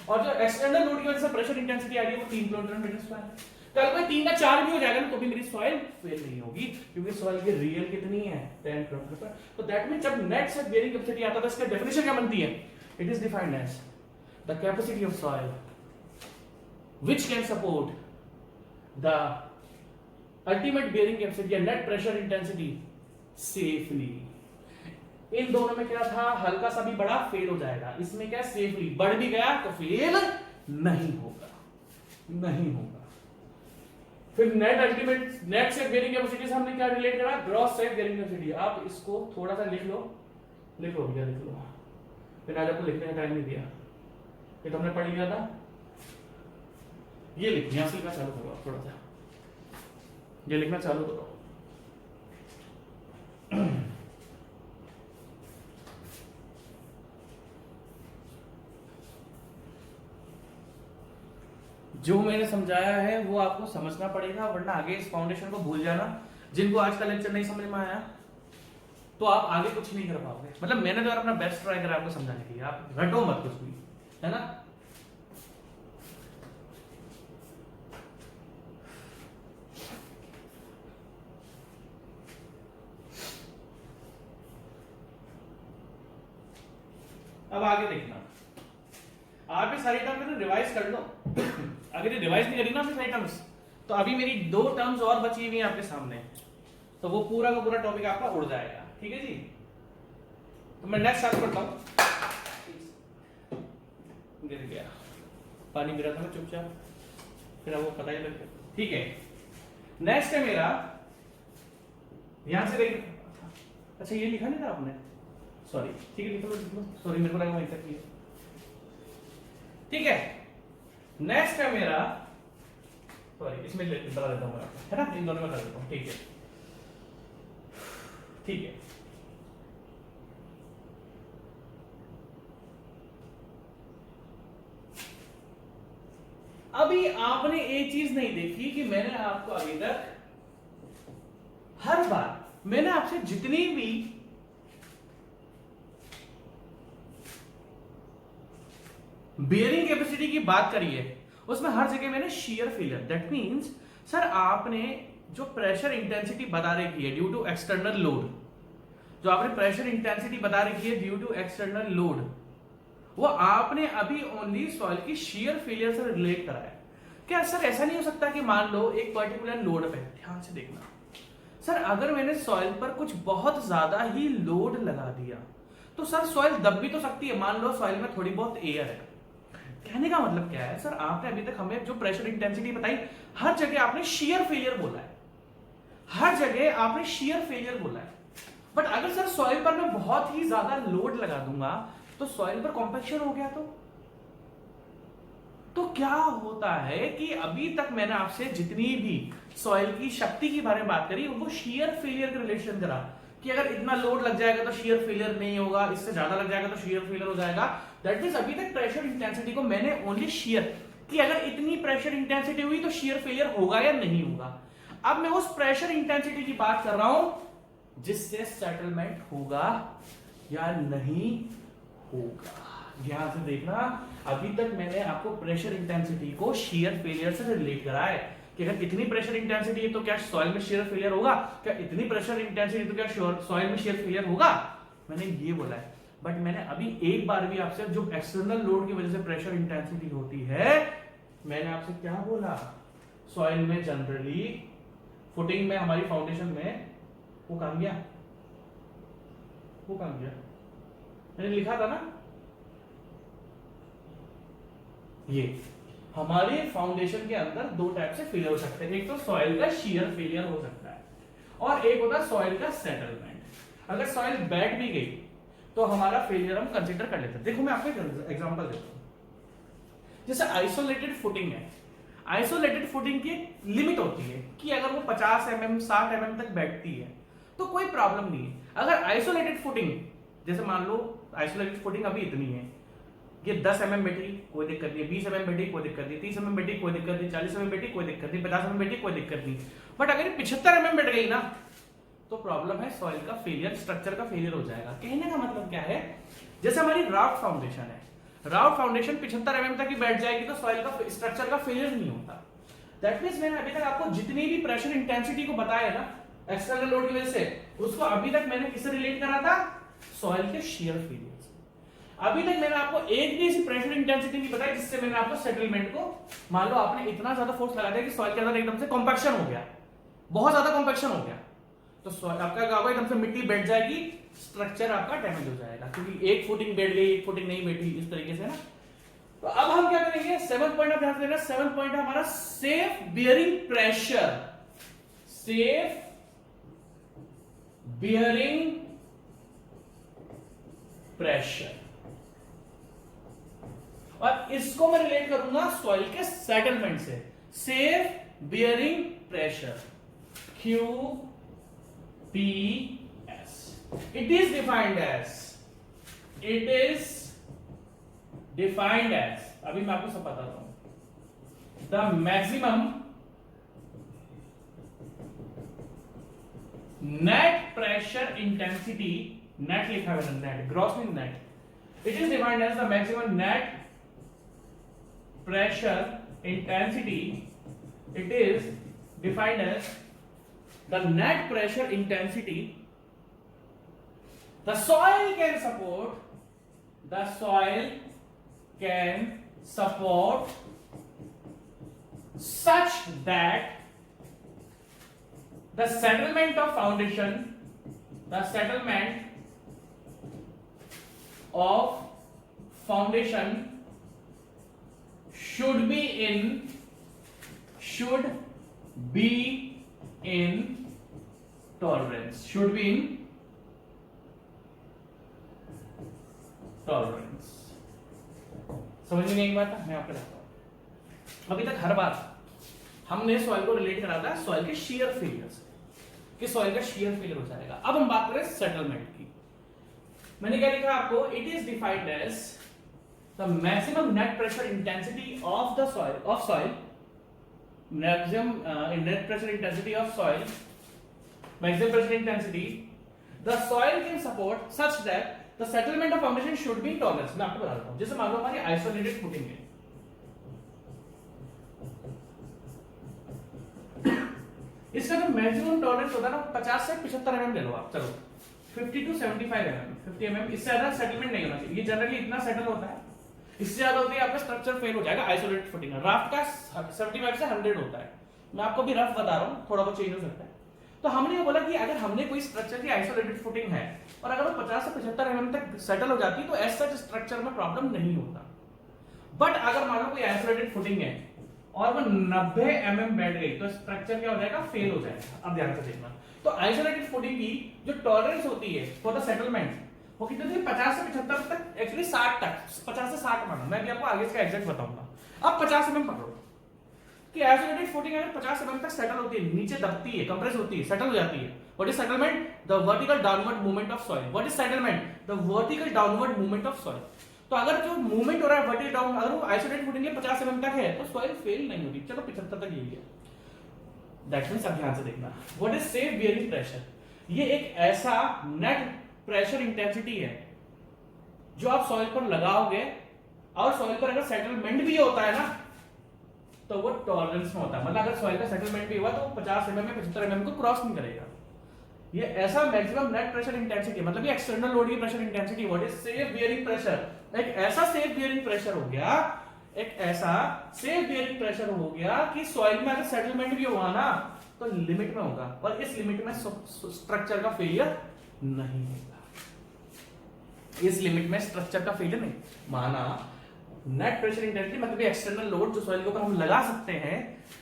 और जो एक्सटर्नल लोड की वजह से प्रेशर इंटेंसिटी आ रही है वो 3 किलोन्यूटन मीटर स्क्वायर है। कल को 3 का 4 भी हो जाएगा ना तो भी मेरी सॉइल फेल नहीं होगी, क्योंकि सॉइल की रियल कितनी है 10 किलोमीटर पर। तो दैट मींस जब नेट से बियरिंग कैपेसिटी आता है तो इसका डेफिनेशन क्या बनती है, it is defined as the capacity of soil which can support the ultimate bearing capacity या net pressure intensity safely। इन दोनों में क्या था, हल्का सा भी बड़ा फेल हो जाएगा, इसमें क्या सेफली बढ़ भी गया तो फेल नहीं होगा, नहीं होगा। फिर net ultimate net safe bearing capacity से हमने क्या रिलेट करा, ग्रॉस सेफ बियरिंग कैपेसिटी। आप इसको थोड़ा सा लिख लो, लिखो भैया लिख लो, फिर आज आपको लिखने का टाइम नहीं दिया, ये तो हमने पढ़ लिया था। ये लिख, यहां से लिखना चालू करो, थोड़ा सा ये लिखना चालू करो। जो मैंने समझाया है वो आपको समझना पड़ेगा, वरना आगे इस फाउंडेशन को भूल जाना। जिनको आज का लेक्चर नहीं समझ में आया तो आप आगे कुछ नहीं कर पाओगे। मतलब मैंने तो अपना बेस्ट ट्राई करा आपको समझाने के लिए, आप घटो मत कुछ भी, है ना। अब आगे देखना, आप ये सारी टर्म रिवाइज कर लो। अगर ये रिवाइज नहीं करी ना आपने सारी टर्म्स, तो अभी मेरी 2 टर्म्स और बची हुई हैं आपके सामने, तो वो पूरा का पूरा टॉपिक आपका उड़ जाएगा। ठीक है जी, तो मैं नेक्स्ट स्टार्ट करता हूं। गिर गया, पानी गिरा था मैं चुपचाप, फिर आपको पता ही लग गया। ठीक है, नेक्स्ट है मेरा, यहां से देख, अच्छा ये लिखा नहीं था आपने, सॉरी, ठीक है लिख लो, सॉरी मेरे को लगा वहीं तक किया। ठीक है, नेक्स्ट है मेरा, सॉरी इसमें बता देता हूं मैं आपको, है ना, इन दोनों में कर देता हूं। ठीक है, ठीक है, अभी आपने एक चीज नहीं देखी कि मैंने आपको अभी तक हर बार मैंने आपसे जितनी भी बेयरिंग कैपेसिटी की बात करी है उसमें हर जगह मैंने shear failure, that means sir आपने जो प्रेशर इंटेंसिटी बता रखी है ड्यू टू एक्सटर्नल लोड, जो आपने प्रेशर इंटेंसिटी बता रखी है ड्यू टू एक्सटर्नल लोड, वो आपने अभी ओनली सॉइल की शेयर फेलियर से रिलेट करा है। क्या सर ऐसा नहीं हो सकता कि मान लो एक पर्टिकुलर लोड पे, ध्यान से देखना सर, अगर मैंने सॉइल पर कुछ बहुत ज्यादा ही लोड लगा दिया तो सर सॉइल दब भी तो सकती है। मान लो सॉइल में थोड़ी बहुत एयर है। कहने का मतलब क्या है सर, आपने अभी तक हमें जो प्रेशर इंटेंसिटी बताई, हर जगह आपने शेयर फेलियर बोला है, हर जगह आपने शेयर फेलियर बोला है। बट अगर सर सॉइल पर मैं बहुत ही ज्यादा लोड लगा दूंगा तो सॉइल पर कॉम्पैक्शन हो गया तो क्या होता है कि अभी तक मैंने आपसे जितनी भी सॉइल की शक्ति के बारे में बात करी वो शेयर फेलियर के रिलेशन करा कि अगर इतना लोड लग जाएगा तो शेयर फेलियर नहीं होगा, इससे ज्यादा लग जाएगा तो शेयर फेलियर हो जाएगा। दैट मींस अभी तक प्रेशर इंटेंसिटी को मैंने ओनली शेयर कि अगर इतनी प्रेशर इंटेंसिटी हुई तो शेयर फेलियर होगा या नहीं होगा। अब मैं उस प्रेशर इंटेंसिटी की बात कर रहा हूं जिससे सेटलमेंट होगा या नहीं होगा। ध्यान से देखना, अभी तक मैंने आपको प्रेशर इंटेंसिटी को शेयर फेलियर से रिलेट करा है कि अगर इतनी प्रेशर इंटेंसिटी है तो क्या सॉइल में शेयर फेलियर होगा, क्या इतनी प्रेशर इंटेंसिटी तो क्या सॉइल में शेयर फेलियर होगा, मैंने ये बोला है। बट मैंने अभी एक बार भी आपसे जो एक्सटर्नल लोड की वजह से प्रेशर इंटेंसिटी होती है, मैंने आपसे क्या बोला, सॉइल में जनरली फुटिंग में हमारी फाउंडेशन में वो काम गया, वो काम गया, मैंने लिखा था ना, ये हमारे फाउंडेशन के अंदर दो टाइप से फेलियर हो सकते हैं। एक तो सॉइल का शियर फेलियर हो सकता है और एक होता है सॉइल का सेटलमेंट। अगर सॉइल बैठ भी गई तो हमारा फेलियर हम कंसीडर कर लेते हैं। देखो मैं आपको एक एग्जांपल देता हूं। जैसे आइसोलेटेड फुटिंग है, आइसोलेटेड फुटिंग की लिमिट होती है कि अगर वो 50 mm 60 mm तक बैठती है तो कोई प्रॉब्लम नहीं है। अगर आइसोलेटेड फुटिंग, जैसे मान लो आइसोलेटेड फुटिंग अभी इतनी है, ये 10 mm बैठी कोई दिक्कत नहीं, 20 mm बैठी कोई दिक्कत नहीं, 30 mm बैठी कोई दिक्कत नहीं, 40 mm बैठी कोई दिक्कत नहीं, 50 mm बैठी कोई दिक्कत नहीं। बट अगर ये 75 mm बैठ गई ना तो प्रॉब्लम है, सॉइल का फेलियर, स्ट्रक्चर का फेलियर हो जाएगा। कहने का मतलब क्या है, जैसे हमारी राफ्ट फाउंडेशन है, राफ्ट फाउंडेशन 75 mm तक ही बैठ जाएगी तो सॉइल का स्ट्रक्चर का फेलियर नहीं होता। दैट मींस मैंने अभी तक आपको जितनी भी प्रेशर इंटेंसिटी को बताया ना एक्सटर्नल लोड की वजह से, उसको अभी तक मैंने किससे रिलेट करा था, सॉइल के शियर फेलियर। अभी तक मैंने आपको एक भी ऐसी प्रेशर इंटेंसिटी नहीं बताई जिससे मैंने आपको सेटलमेंट को, मान लो आपने इतना ज्यादा फोर्स लगा दिया कि सॉइल के अंदर एकदम से कॉम्पैक्शन हो गया, बहुत ज्यादा कॉम्पैक्शन हो गया, तो आपका क्या होगा, एकदम से मिट्टी बैठ जाएगी, स्ट्रक्चर आपका डैमेज हो जाएगा क्योंकि एक फुटिंग बैठ गई एक फुटिंग नहीं बैठी, इस तरीके से ना। तो अब हम क्या करेंगे, 7 पॉइंट आप ध्यान देना, 7 पॉइंट है हमारा safe bearing pressure, safe bearing pressure, और इसको मैं रिलेट करूंगा सॉइल के सेटलमेंट से। Safe bearing pressure QPS, it is defined as, अभी मैं आपको सब बताता हूं, the maximum net pressure intensity, net लिखा है net, gross mean net, it is defined as the maximum net pressure intensity, it is defined as the net pressure intensity the soil can support such that the settlement of foundation should be in tolerance, समझ में नहीं बात, मैं आपको बताता हूं। अभी तक हर बार हमने सॉइल को रिलेट करा था सॉइल के शियर फेलियर से कि सॉइल का शियर फेलियर हो जाएगा। अब हम बात करें सेटलमेंट की। मैंने क्या लिखा आपको, it is defined as the maximum net pressure intensity of the soil, maximum net pressure intensity of soil, maximum pressure intensity the soil can support such that the settlement of foundation should be in tolerance। मैं आपको बता देता हूं, जैसे मान लो हमारी isolated footing है, इसका जो मैक्सिमम टॉलरेंस होता है ना 50 से 75 mm ले लो आप, चलो 50 to 75 mm, 50 mm, इससे ज्यादा सेटलमेंट नहीं होना चाहिए। ये जनरली इतना सेटल होता है, इससे ज्यादा होती है आपका स्ट्रक्चर फेल हो जाएगा। आइसोलेटेड फुटिंग राफ्ट का 75 से 100 होता है। मैं आपको भी रफ बता रहा हूँ, थोड़ा बहुत चेंज हो सकता है। तो हमने ये बोला कि अगर हमने कोई स्ट्रक्चर की आइसोलेटेड फुटिंग है और अगर वो 50 से 75 mm तक सेटल हो जाती है तो एज सच स्ट्रक्चर में प्रॉब्लम नहीं होता। बट अगर मान लो कोई आइसोलेटेड फुटिंग है और वो 90 mm बैठ गई तो स्ट्रक्चर क्या हो जाएगा, फेल हो जाएगा। अब ध्यान से देखना, तो आइसोलेटेड फुटिंग की जो टॉलरेंस होती है फॉर द सेटलमेंट वो कितनी होती है, 50 से 75 तक, एक्चुअली 60 तक, 50 से 60 मानो, मैं भी आपको आगे इसका एग्जैक्ट बताऊंगा। अब 50 mm पकड़ो कि आइसोलेटेड फुटिंग अगर 50 mm तक सेटल होती है, नीचे दबती है, कंप्रेस होती है, सेटल हो जाती है। What is settlement? The vertical downward movement of soil. What is settlement? The vertical downward movement of soil. तो अगर जो मूवमेंट हो रहा है वर्टिकल डाउन, अगर वो आइसोलेटेड फुटिंग के 50 mm तक है तो सॉइल फेल नहीं होती। चलो 75 तक यही है। दैट मींस अब ध्यान से देखना, what is safe bearing pressure? ये एक ऐसा नेट प्रेशर इंटेंसिटी है जो आप सॉइल पर लगाओगे और सॉइल पर अगर सेटलमेंट भी होता है ना तो वो टॉलरेंस में होता है। मतलब अगर सॉइल का सेटलमेंट भी हुआ तो 50 mm में 75 mm को क्रॉस नहीं करेगा। ये ऐसा मैक्सिमम नेट प्रेशर इंटेंसिटी, मतलब ये एक्सटर्नल लोड की pressure intensity, what is safe bearing pressure? एक ऐसा सेफ बियरिंग प्रेशर हो गया, एक ऐसा सेफ बियरिंग प्रेशर हो गया कि सॉइल में अगर सेटलमेंट भी हुआ ना तो लिमिट में होगा और इस लिमिट में स्ट्रक्चर का फेलियर नहीं होगा। इस लिमिट में स्ट्रक्चर का फेलियर नहीं माना। नेट प्रेशर इंटेंसिटी मतलब एक्सटर्नल लोड जो सॉइल के ऊपर हम लगा सकते हैं,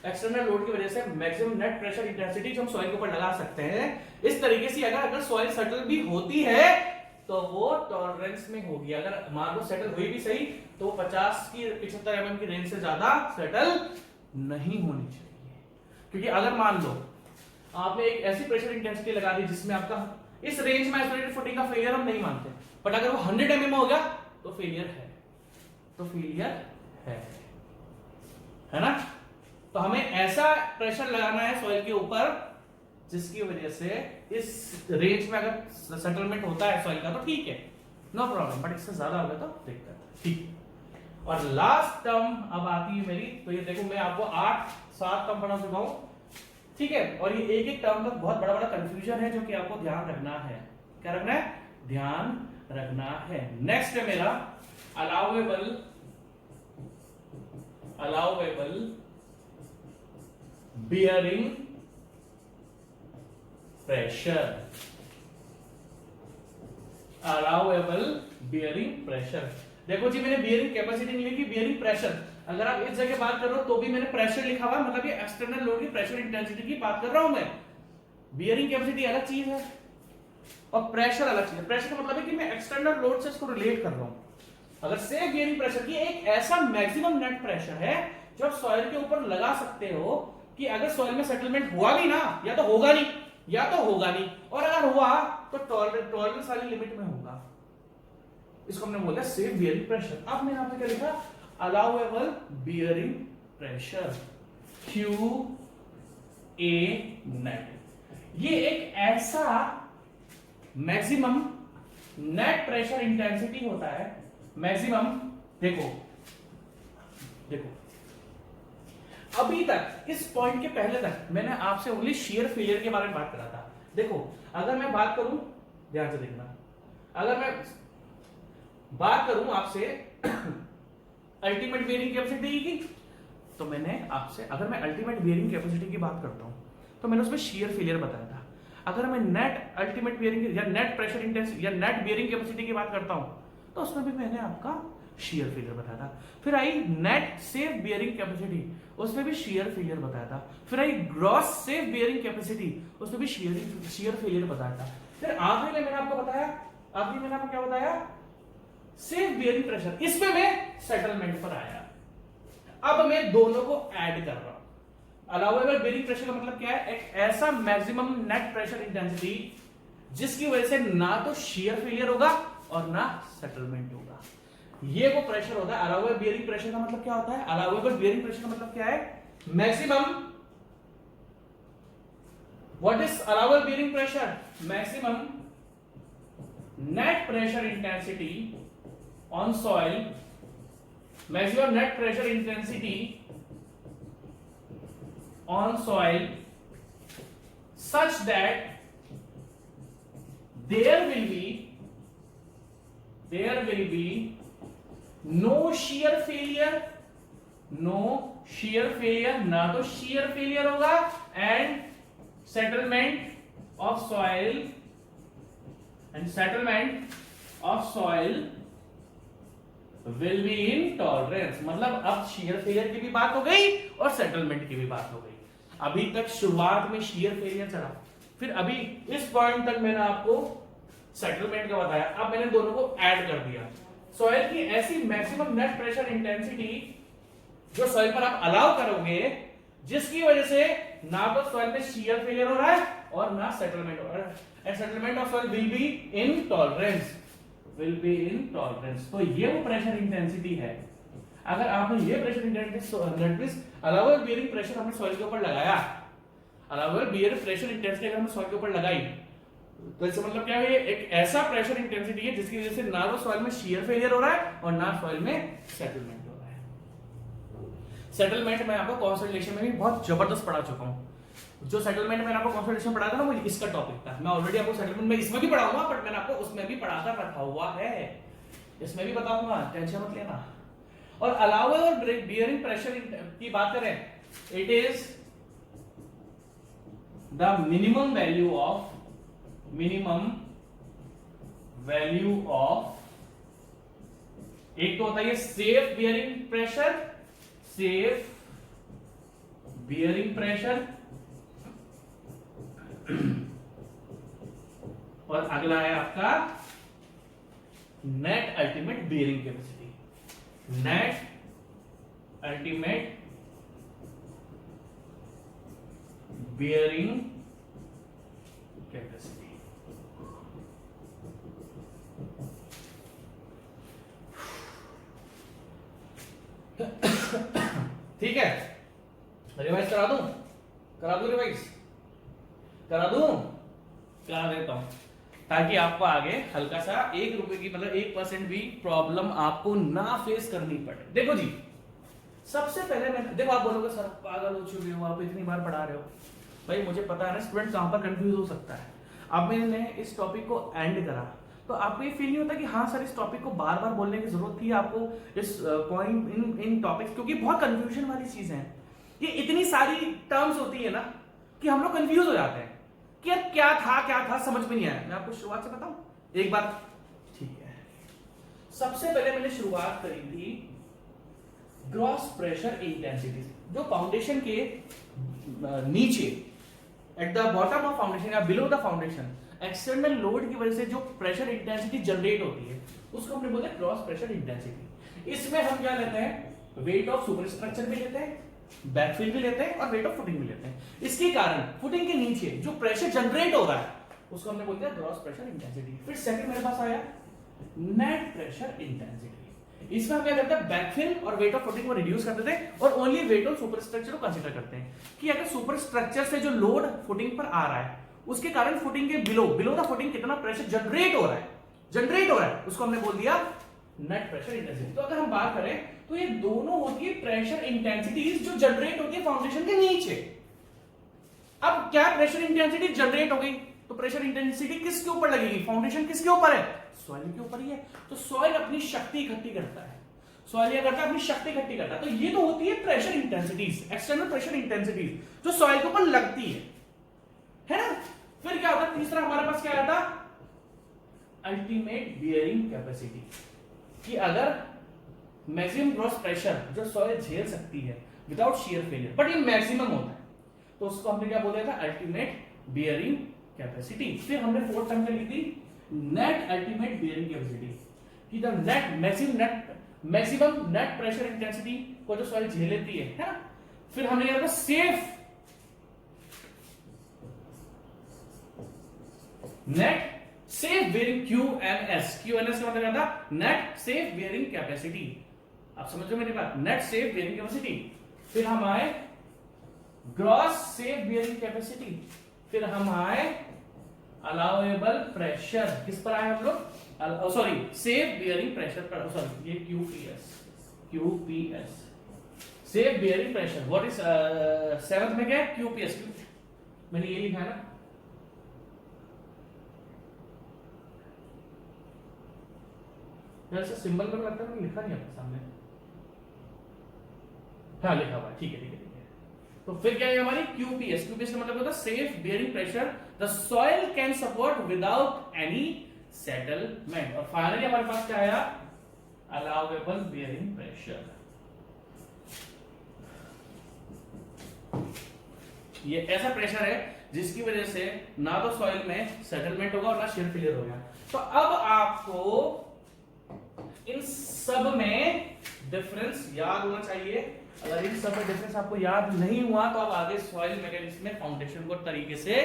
एक्सटर्नल लोड की वजह से मैक्सिमम नेट प्रेशर इंटेंसिटी जो हम सॉइल के ऊपर लगा सकते हैं, इस तरीके से अगर सॉइल सेटल भी होती है तो वो टॉलरेंस में होगी। अगर मान लो सेटल हुई भी सही तो 50 की 75 mm की रेंज से ज्यादा सेटल नहीं होनी चाहिए। क्योंकि अगर मान लो आपने एक ऐसी प्रेशर इंटेंसिटी लगा दी जिसमें आपका इस रेंज में आइसोलेटेड फुटिंग का फेलियर हम नहीं मानते, बट अगर वो 100 mm हो गया तो फेलियर है, तो फेलियर है ना। तो हमें ऐसा प्रेशर लगाना है सॉइल के ऊपर जिसकी वजह से इस रेंज में अगर सेटलमेंट होता है सॉइल का तो ठीक है, नो प्रॉब्लम, बट इससे ज्यादा होगा तो दिक्कत है। ठीक, और लास्ट टर्म अब आती है मेरी, तो ये देखो मैं आपको 8-7 टर्म पढ़ा चुका हूं, ठीक है। और ये एक एक टर्म का बहुत बड़ा बड़ा कंफ्यूजन है जो कि आपको ध्यान रखना है। क्या रखना है? ध्यान रखना है। नेक्स्ट है मेरा allowable bearing pressure. Allowable bearing pressure, देखो जी मैंने बियरिंग कैपेसिटी नहीं लिखी, बियरिंग प्रेशर। अगर आप इस जगह बात कर रहे हो तो भी मैंने प्रेशर लिखा हुआ, मतलब ये एक्सटर्नल लोड की प्रेशर इंटेंसिटी की बात कर रहा हूं मैं। बियरिंग कैपेसिटी अलग चीज है और प्रेशर अलग चीज है। प्रेशर का मतलब है कि मैं एक्सटर्नल लोड से इसको रिलेट कर रहा हूं। अगर सेफ बियरिंग प्रेशर की एक ऐसा मैक्सिमम नेट प्रेशर है जो आप सॉइल के ऊपर लगा सकते हो कि अगर सॉइल में सेटलमेंट हुआ भी ना, या तो होगा नहीं, और अगर हुआ तो टॉलरेंस वाली लिमिट में होगा। इसको हमने बोला सेफ बियरिंग प्रेशर। अब मैंने आपने क्या लिखा? Allowable bearing pressure, QA net. ये एक ऐसा मैक्सिमम नेट प्रेशर इंटेंसिटी होता है, मैक्सिमम। देखो अभी तक इस पॉइंट के पहले तक मैंने आपसे ओनली शियर फेलियर के बारे में बात करा था। देखो अगर मैं बात करूं, ध्यान से देखना, अगर मैं बात करूं आपसे अल्टीमेट बियरिंग कैपेसिटी की, तो मैंने आपसे, अगर मैं अल्टीमेट बियरिंग कैपेसिटी की बात करता हूं तो मैंने उसमें शियर फेलियर बताया था। अगर मैं नेट अल्टीमेट बियरिंग या नेट प्रेशर इंटेंसिटी या नेट बियरिंग कैपेसिटी की बात करता हूं तो उसमें भी मैंने आपका शियर फेलियर बताया था। फिर आई नेट सेफ बियरिंग कैपेसिटी, उसमें भी शियर फेलियर बताया था। फिर आई ग्रॉस सेफ बियरिंग कैपेसिटी, उसमें भी शियर फेलियर बताया था। फिर आखिरी में मैंने आपको क्या बताया? Safe bearing pressure. इसमें मैं सेटलमेंट पर आया। अब मैं दोनों को ऐड कर रहा हूं। अलाउेबल बियरिंग प्रेशर का मतलब क्या है? एक ऐसा मैक्सिमम नेट प्रेशर इंटेंसिटी जिसकी वजह से ना तो शियर फेलियर होगा और ना सेटलमेंट होगा। ये वो प्रेशर होता है। अलाउेबल बियरिंग प्रेशर का मतलब क्या होता है? अलाउेबल बियरिंग प्रेशर का मतलब क्या है? Maximum, what is allowable bearing pressure? Maximum net pressure intensity on soil, maximum net pressure intensity on soil such that there will be no shear failure, ना तो shear failure होगा, and settlement of soil will be in tolerance। मतलब अब shear failure की भी बात हो गई और settlement की भी बात हो गई। अभी तक शुरुआत में shear failure चला, फिर अभी इस पॉइंट तक मैंने आपको सेटलमेंट का बताया, अब मैंने दोनों को ऐड कर दिया। सॉइल की ऐसी मैक्सिमम नेट प्रेशर इंटेंसिटी जो सॉइल पर आप अलाउ करोगे, जिसकी वजह से ना तो सॉइल में शियर फेलियर हो रहा है और ना सेटलमेंट हो रहा है, and settlement of soil will be in tolerance. तो ये वो प्रेशर इंटेंसिटी है। अगर आपने ये pressure intensity allowable bearing pressure हमने सॉइल के ऊपर लगाया, अलाउबल बियरिंग प्रेशर इंटेंसिटी अगर हमने सॉइल के ऊपर लगाई, तो इसका मतलब क्या है, एक ऐसा प्रेशर इंटेंसिटी है जिसकी वजह से ना तो सॉइल में शियर फेलियर हो रहा है और ना सॉइल में सेटलमेंट हो रहा है। सेटलमेंट मैं आपको कंसोलिडेशन में भी बहुत जबरदस्त पढ़ा चुका हूं। जो सेटलमेंट मैंने आपको कंसोलिडेशन पढ़ाया था ना, वो इसका टॉपिक था। मैं ऑलरेडी आपको सेटलमेंट में इसमें भी पढ़ाऊंगा, बट मैंने आपको उसमें भी पढ़ाकर रखा हुआ है, इसमें भी बताऊंगा, टेंशन मत लेना। और अलाउबल और बियरिंग प्रेशर की बात करें, it is the minimum value of एक तो होता है सेफ बियरिंग प्रेशर, और अगला है आपका net ultimate bearing capacity. Net ultimate bearing capacity. ठीक है, रिवाइज करा दूं रिवाइज करा देता हूं, ताकि आपको आगे हल्का सा 1 रुपए की मतलब 1% भी प्रॉब्लम आपको ना फेस करनी पड़े। देखो जी, सबसे पहले मैं देखो, आप बोलोगे सर पागल हो चुके हो, आप इतनी बार पढ़ा रहे हो। भाई मुझे पता है ना स्टूडेंट कहां पर कंफ्यूज हो सकता है। अब मैंने इस टॉपिक को एंड करा तो आपको ये फील नहीं होता कि हाँ सर इस टॉपिक को बार बार बोलने की जरूरत थी आपको, इस पॉइंट इन टॉपिक्स, क्योंकि बहुत कंफ्यूजन वाली चीजें हैं। ये इतनी सारी टर्म्स होती है ना कि हम लोग कंफ्यूज हो जाते हैं कि यार क्या था समझ में नहीं आया। मैं आपको शुरुआत से बताऊं एक बार, ठीक है। सबसे पहले मैंने शुरुआत करी थी ग्रॉस प्रेशर इंटेंसिटी, जो फाउंडेशन के नीचे at the bottom of foundation या below the foundation external load की वजह से जो प्रेशर इंटेंसिटी जनरेट होती है, उसको हमने बोलते हैं ग्रॉस प्रेशर इंटेंसिटी। इसमें हम क्या लेते हैं, वेट ऑफ सुपरस्ट्रक्चर भी लेते हैं, बैकफिल भी लेते हैं और वेट ऑफ फुटिंग भी लेते हैं। इसके कारण फुटिंग के नीचे जो प्रेशर जनरेट हो रहा है उसको हमने बोलते हैं ग्रॉस प्रेशर इंटेंसिटी। फिर सेकंड मेरे पास आया नेट प्रेशर इंटेंसिटी। इसमें हम क्या करते हैं, बैकफिल और वेट ऑफ फुटिंग को रिड्यूस कर देते हैं और ओनली वेट ऑफ सुपरस्ट्रक्चर को कंसीडर करते हैं कि अगर सुपरस्ट्रक्चर से जो लोड फुटिंग पर आ रहा है उसके कारण फुटिंग के बिलो द फुटिंग कितना प्रेशर जनरेट हो रहा है, उसको हमने बोल दिया नेट प्रेशर इंटेंसिटी। तो अगर हम बात करें तो ये दोनों होती है प्रेशर इंटेंसिटीज जो जनरेट होती है फाउंडेशन के नीचे। अब क्या प्रेशर इंटेंसिटी जनरेट हो गई तो प्रेशर इंटेंसिटी किसके ऊपर लगेगी, फाउंडेशन किसके ऊपर है, सॉइल के ऊपर ही है। तो सॉइल अपनी शक्ति इकट्ठी करता है, अपनी शक्ति इकट्ठी करता है। तो ये तो होती है pressure intensities, external pressure intensities जो सॉइल के ऊपर लगती है ना। फिर क्या होता है, तीसरा हमारे पास क्या आता, अल्टीमेट बियरिंग कैपेसिटी, कि अगर मैक्सिमम ग्रॉस प्रेशर जो सॉइल झेल सकती है विदाउट शियर फेलियर, बट ये मैक्सिमम होता है, तो उसको हमने क्या बोला था, अल्टीमेट बियरिंग कैपेसिटी। फिर हमने फोर्थ टर्म में ली थी नेट अल्टीमेट बियरिंग कैपेसिटी, कि the net maximum net pressure intensity को जो सॉइल झेल लेती है ना। फिर हमने क्या था, सेफ बियरिंग QNS का मतलब क्या था, नेट सेफ बियरिंग कैपेसिटी। आप समझ रहे हो मेरी बात, नेट सेफ बियरिंग कैपेसिटी। फिर हम आए ग्रॉस सेफ बियरिंग कैपेसिटी, फिर हम आए अलाउएबल प्रेशर, किस पर आए हम लोग, सॉरी सेफ बियरिंग प्रेशर पर, सॉरी ये QPS safe bearing pressure. What is seventh में क्या है, QPS, मैंने ये लिखा है ना, जैसे सिंबल में लगता है मैंने लिखा नहीं आपके सामने, हाँ लिखा हुआ है, ठीक है ठीक है ठीक है। तो फिर क्या है हमारी क्यूपीएस, क्यूपीएस का मतलब होता है safe bearing pressure the soil can support without any settlement. और फाइनली हमारे पास क्या आया, अलाउएबल बियरिंग प्रेशर। ये ऐसा प्रेशर है जिसकी वजह से ना तो सॉइल में सेटलमेंट होगा और ना शेयर फेलियर होगा। तो अब आपको इन सब में डिफरेंस याद होना चाहिए। अगर इन सब में डिफरेंस आपको याद नहीं हुआ तो आप आगे सॉइल मैकेनिक्स में फाउंडेशन को तरीके से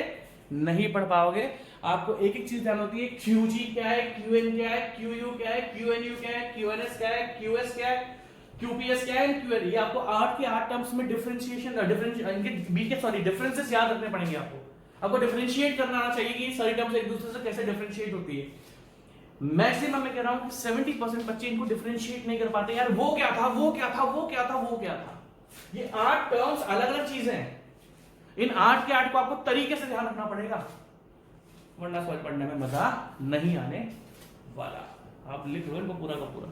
नहीं पढ़ पाओगे। आपको एक एक चीज ध्यान होती है, क्यूजी क्या है, क्यूएन क्या है, क्यूयू क्या है, क्यूएनयू क्या है, क्यूएनएस क्या है, क्यूएस क्या है, क्यूपीएस क्या है, क्यूएल। ये आपको 8 के 8 टर्म्स में डिफरेंशिएशन इनके बीच के डिफरेंसेस याद रखने पड़ेंगे। आपको डिफरेंशिएट करना आना चाहिए कि सारी टर्म्स एक दूसरे से कैसे डिफरेंशिएट होती है। मैक्सिमम मैं कह रहा हूं कि 70% बच्चे इनको डिफरेंशिएट नहीं कर पाते। यार वो क्या था, वो क्या था, वो क्या था, वो क्या था। ये 8 टर्म्स अलग अलग चीजें हैं। इन 8 के 8 को आपको तरीके से ध्यान रखना पड़ेगा, वरना सॉल्व पढ़ने में मजा नहीं आने वाला। आप लिख लो इनको पूरा का पूरा।